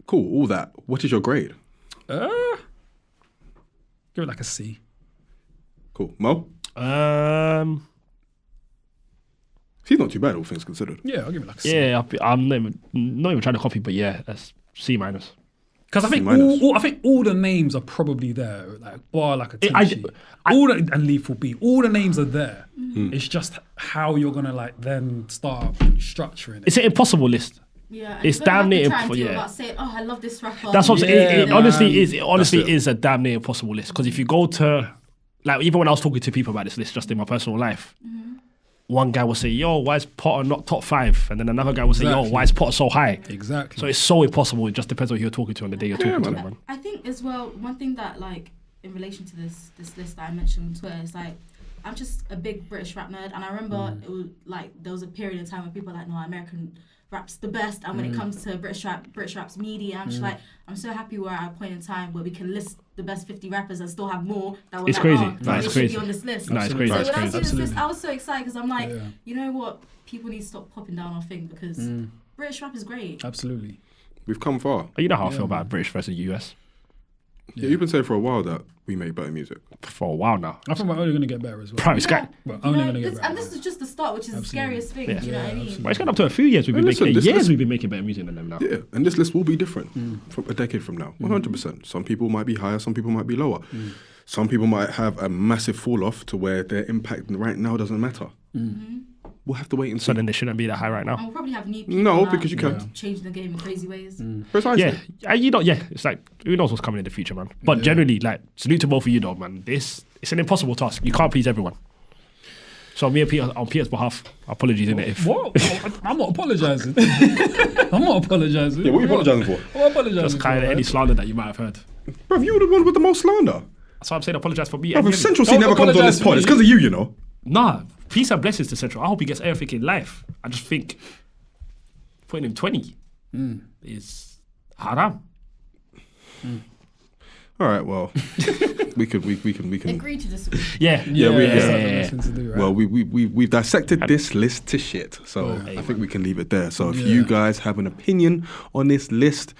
Cool. All that. What is your grade? Give it like a C. Cool. Mo? He's not too bad, all things considered. Yeah, I'll give it like a C. Yeah, I'm not even trying to copy, but yeah, that's C-. Because I think all the names are probably there, like bar like a Tinchy. And Lethal B. All the names are there. It's just how you're gonna like then start structuring it. It's an impossible list. Yeah, It's damn near impossible. impossible. Yeah, About saying, oh, I love this rapper. that's what I'm saying. It Yeah, honestly man. is a damn near impossible list. Because if you go to, like, even when I was talking to people about this list, just in my personal life, one guy will say, "Yo, why is Potter not top 5?" And then another guy will say, "Yo, Exactly. why is Potter so high?" Exactly. So it's so impossible. It just depends on who you're talking to on the day you're talking to them, man. I think as well, one thing that like in relation to this list that I mentioned on Twitter is like, I'm just a big British rap nerd, and I remember it was like there was a period in time when people were like, no, American rap's the best, and when it comes to British rap's media, I'm just like, I'm so happy we're at a point in time where we can list the best 50 rappers and still have more that were It's like, crazy. oh, No, they it's should crazy. be on this list. No, it's crazy. So It's when I crazy. see this list, I was so excited because I'm like, Yeah. you know what, people need to stop popping down our thing because British rap is great. Absolutely. We've come far. You know how I feel about British versus US Yeah, you've been saying for a while that we make better music. for a while now. I think we're only gonna get better as well. Bro, it's got, We're You only know, gonna get this, better. and this is just the start, which is the scariest thing. Yeah. Do you know what I mean? absolutely. well, it's got up to a few years. We've been Listen, making this years. list- We've been making better music than them now. Yeah, and this list will be different from a decade from now. 100%. Some people might be higher, some people might be lower. Some people might have a massive fall off to where their impact right now doesn't matter. We'll have to wait and see. So then they shouldn't be that high right And now. we'll probably have new people No, now because you can. changing the game in crazy ways. Precisely. Yeah, and you know, yeah, it's like who knows what's coming in the future, man. But generally, like, salute to both of you, though, man. It's an impossible task. You can't please everyone. So me and Peter, on Peter's behalf, apologies in it if What? I'm not apologising. I'm not apologising. Yeah, what are you apologising for? I'm apologising. just kind of any slander that you might have heard. Bruv, you were the one with the most slander. So I'm saying apologise for me. Bruv, and if Yemi. Central C Don't never comes on apologise this to pod, me. it's because of you, you know. Nah, peace and blessings to Central. I hope he gets everything in life. I just think putting him 20 is haram. All right, well, we can. Agree to disagree. Yeah, Yeah, we- that's yeah. what I'm listening to do, right? Well, we've dissected this list to shit, so I think we can leave it there. So if you guys have an opinion on this list,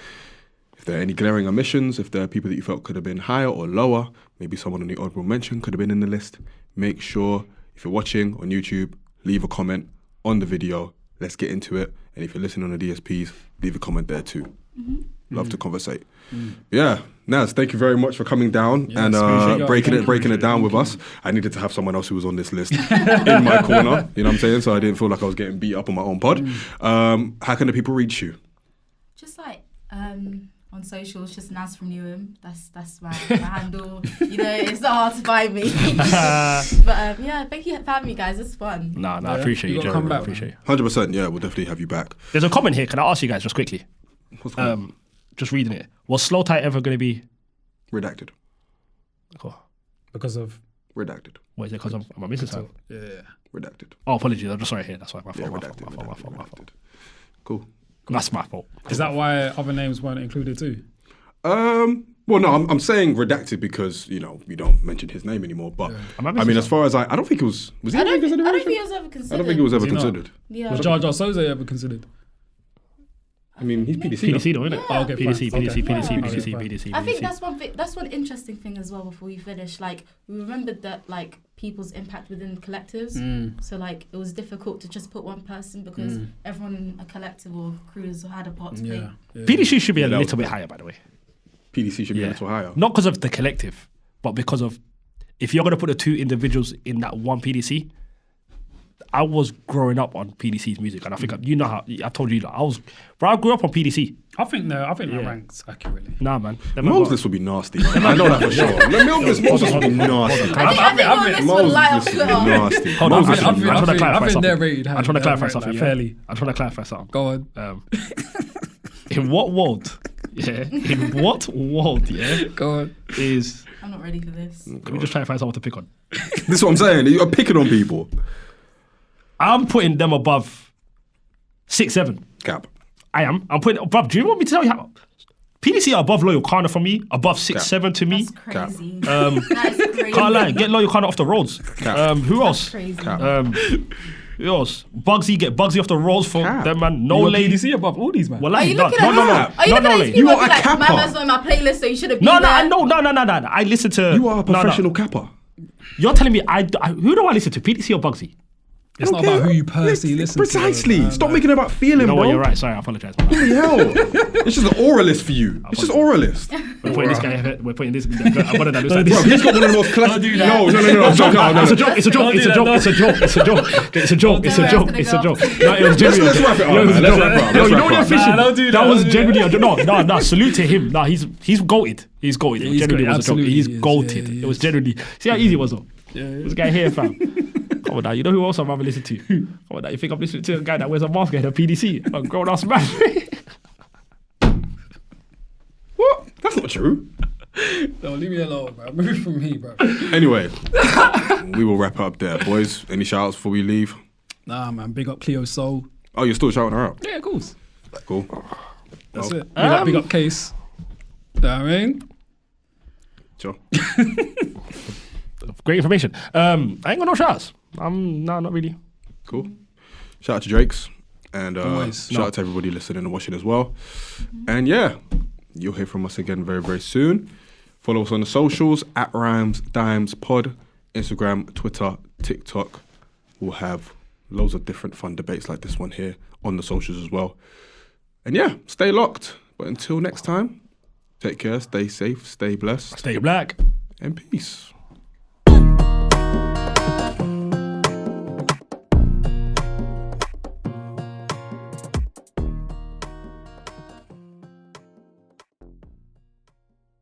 if there are any glaring omissions, if there are people that you felt could have been higher or lower, maybe someone on the honorable mention could have been in the list, make sure if you're watching on YouTube, leave a comment on the video. Let's get into it. And if you're listening on the DSPs, leave a comment there too. Love to conversate. Yeah, Naz, thank you very much for coming down and appreciate you. breaking Thank you. it down with us. I needed to have someone else who was on this list in my corner. You know what I'm saying? So I didn't feel like I was getting beat up on my own pod. How can the people reach you? Just like on socials, just Naz from Newham. That's my handle. You know, it's not hard to find me. But yeah, thank you for having me, guys. It's fun. No, I appreciate You you, gotta Jeremy. come back, I appreciate you. 100%, yeah, we'll definitely have you back. There's a comment here. Can I ask you guys just quickly? What's going Just reading it. Was Slow Tie ever going to be? Redacted. Cool. because of Redacted. What is it? Because I'm missing something. yeah. Redacted. Oh, apologies. I'm just sorry here. That's why my Yeah, fault. redacted. My fault. Cool. That's my fault. Is that why other names weren't included too? Well, no, I'm saying redacted because, you know, we don't mention his name anymore. But, Am I I missing mean, as far as I don't think it was he I ever don't think considered? he was ever considered. I don't think it was ever he not? considered. Yeah. Was Jar Jar Soze ever considered? I mean, he's PDC. PDC, though, isn't it? Yeah. Oh, okay, PDC, fine. PDC, Okay. PDC, Okay, PDC, fine. PDC. I think that's one thing. That's one interesting thing as well. Before we finish, like we remembered that like people's impact within collectives. So like it was difficult to just put one person because everyone in a collective or crew has had a part to play. Yeah. PDC should be a that little was- bit higher, by the way. PDC should be a little higher. Not because of the collective, but because of if you're going to put the two individuals in that one PDC. I was growing up on PDC's music, and I think you know how I told you that I grew up on PDC. I think that ranks accurately. Nah, man. Mo's list would be nasty. I know that for sure. Mo's list would be nasty. I think on this one Mo's light list on would be Twitter. nasty. Hold on, Mo's list would be I'm trying to clarify I think something. they're rated I'm trying to high. clarify They're something. rated yeah? fairly. I'm trying to clarify something. Go on. In what world? Yeah. In what world? Yeah. Go on. Is I'm not ready for this. let me just try and find someone to pick on. This is what I'm saying. You're picking on people. I'm putting them above 6, 7. Cap. I am. I'm putting, bruv, do you want me to tell you how? PDC are above Loyal Kana for me, above 6'7" to me. That's crazy. Um, That is crazy. Can't lie, get Loyal Kana off the roads. Who else? Crazy. Who else? Bugsy, get Bugsy off the roads for them, man. No You're lady. PDC above all these, man. Well, Are you no, looking no, at no, no, that? Are you looking no, at no, these You people are a like, capper. my man's on my playlist, so you should have been no, there? no. I listen to. You are a no, no. professional capper. You're telling me who do I listen to? PDC or Bugsy? It's not about who you personally listen Precisely. to. Stop making it about feeling, You know bro. what? You're right. Sorry, I apologize. Bloody hell. It's just an oralist for you. It's just oralist. We're putting this guy. We're putting this. I'm gonna looks like Bro, this. he's got one of the most classic. do that. No. I'm joking. No. It's a joke. It's a joke. It's a joke. It's a joke. It's a joke. It's a joke. It's a joke. It's a joke. No, it was genuinely. Let's wrap it up, man. Let's wrap it up. No, Let's you know wrap you're it up. fishing. Nah, don't do that. That was Don't do genuinely a joke. No. Salute to him. No, he's goated. He's goated. Yeah, he's Genuinely great. was a joke. Absolutely He's he is. goated. Yeah, he It was is. genuinely. See how easy it was though. Yeah. This guy here, fam. Come on now, you know who else I'd rather listen to? Come on now, you think I'm listening to a guy that wears a mask and a PDC? A grown ass man. What? That's not true. No, leave me alone, bro. Move from me, bro. Anyway, we will wrap up there, boys. Any shout outs before we leave? Nah, man. Big up Cleo Soul. Oh, you're still shouting her out? Yeah, of course. Cool. That's Well, it. Big up Case. You know what I mean? Sure. Great information. I ain't got no shots. No, not really. Cool. Shout out to Drakes. And Always. shout out to everybody listening and watching as well. And yeah, you'll hear from us again very, very soon. Follow us on the socials at Rhymes Dimes Pod, Instagram, Twitter, TikTok. We'll have loads of different fun debates like this one here on the socials as well. And yeah, stay locked. But until next time, take care, stay safe, stay blessed, Stay black. and peace.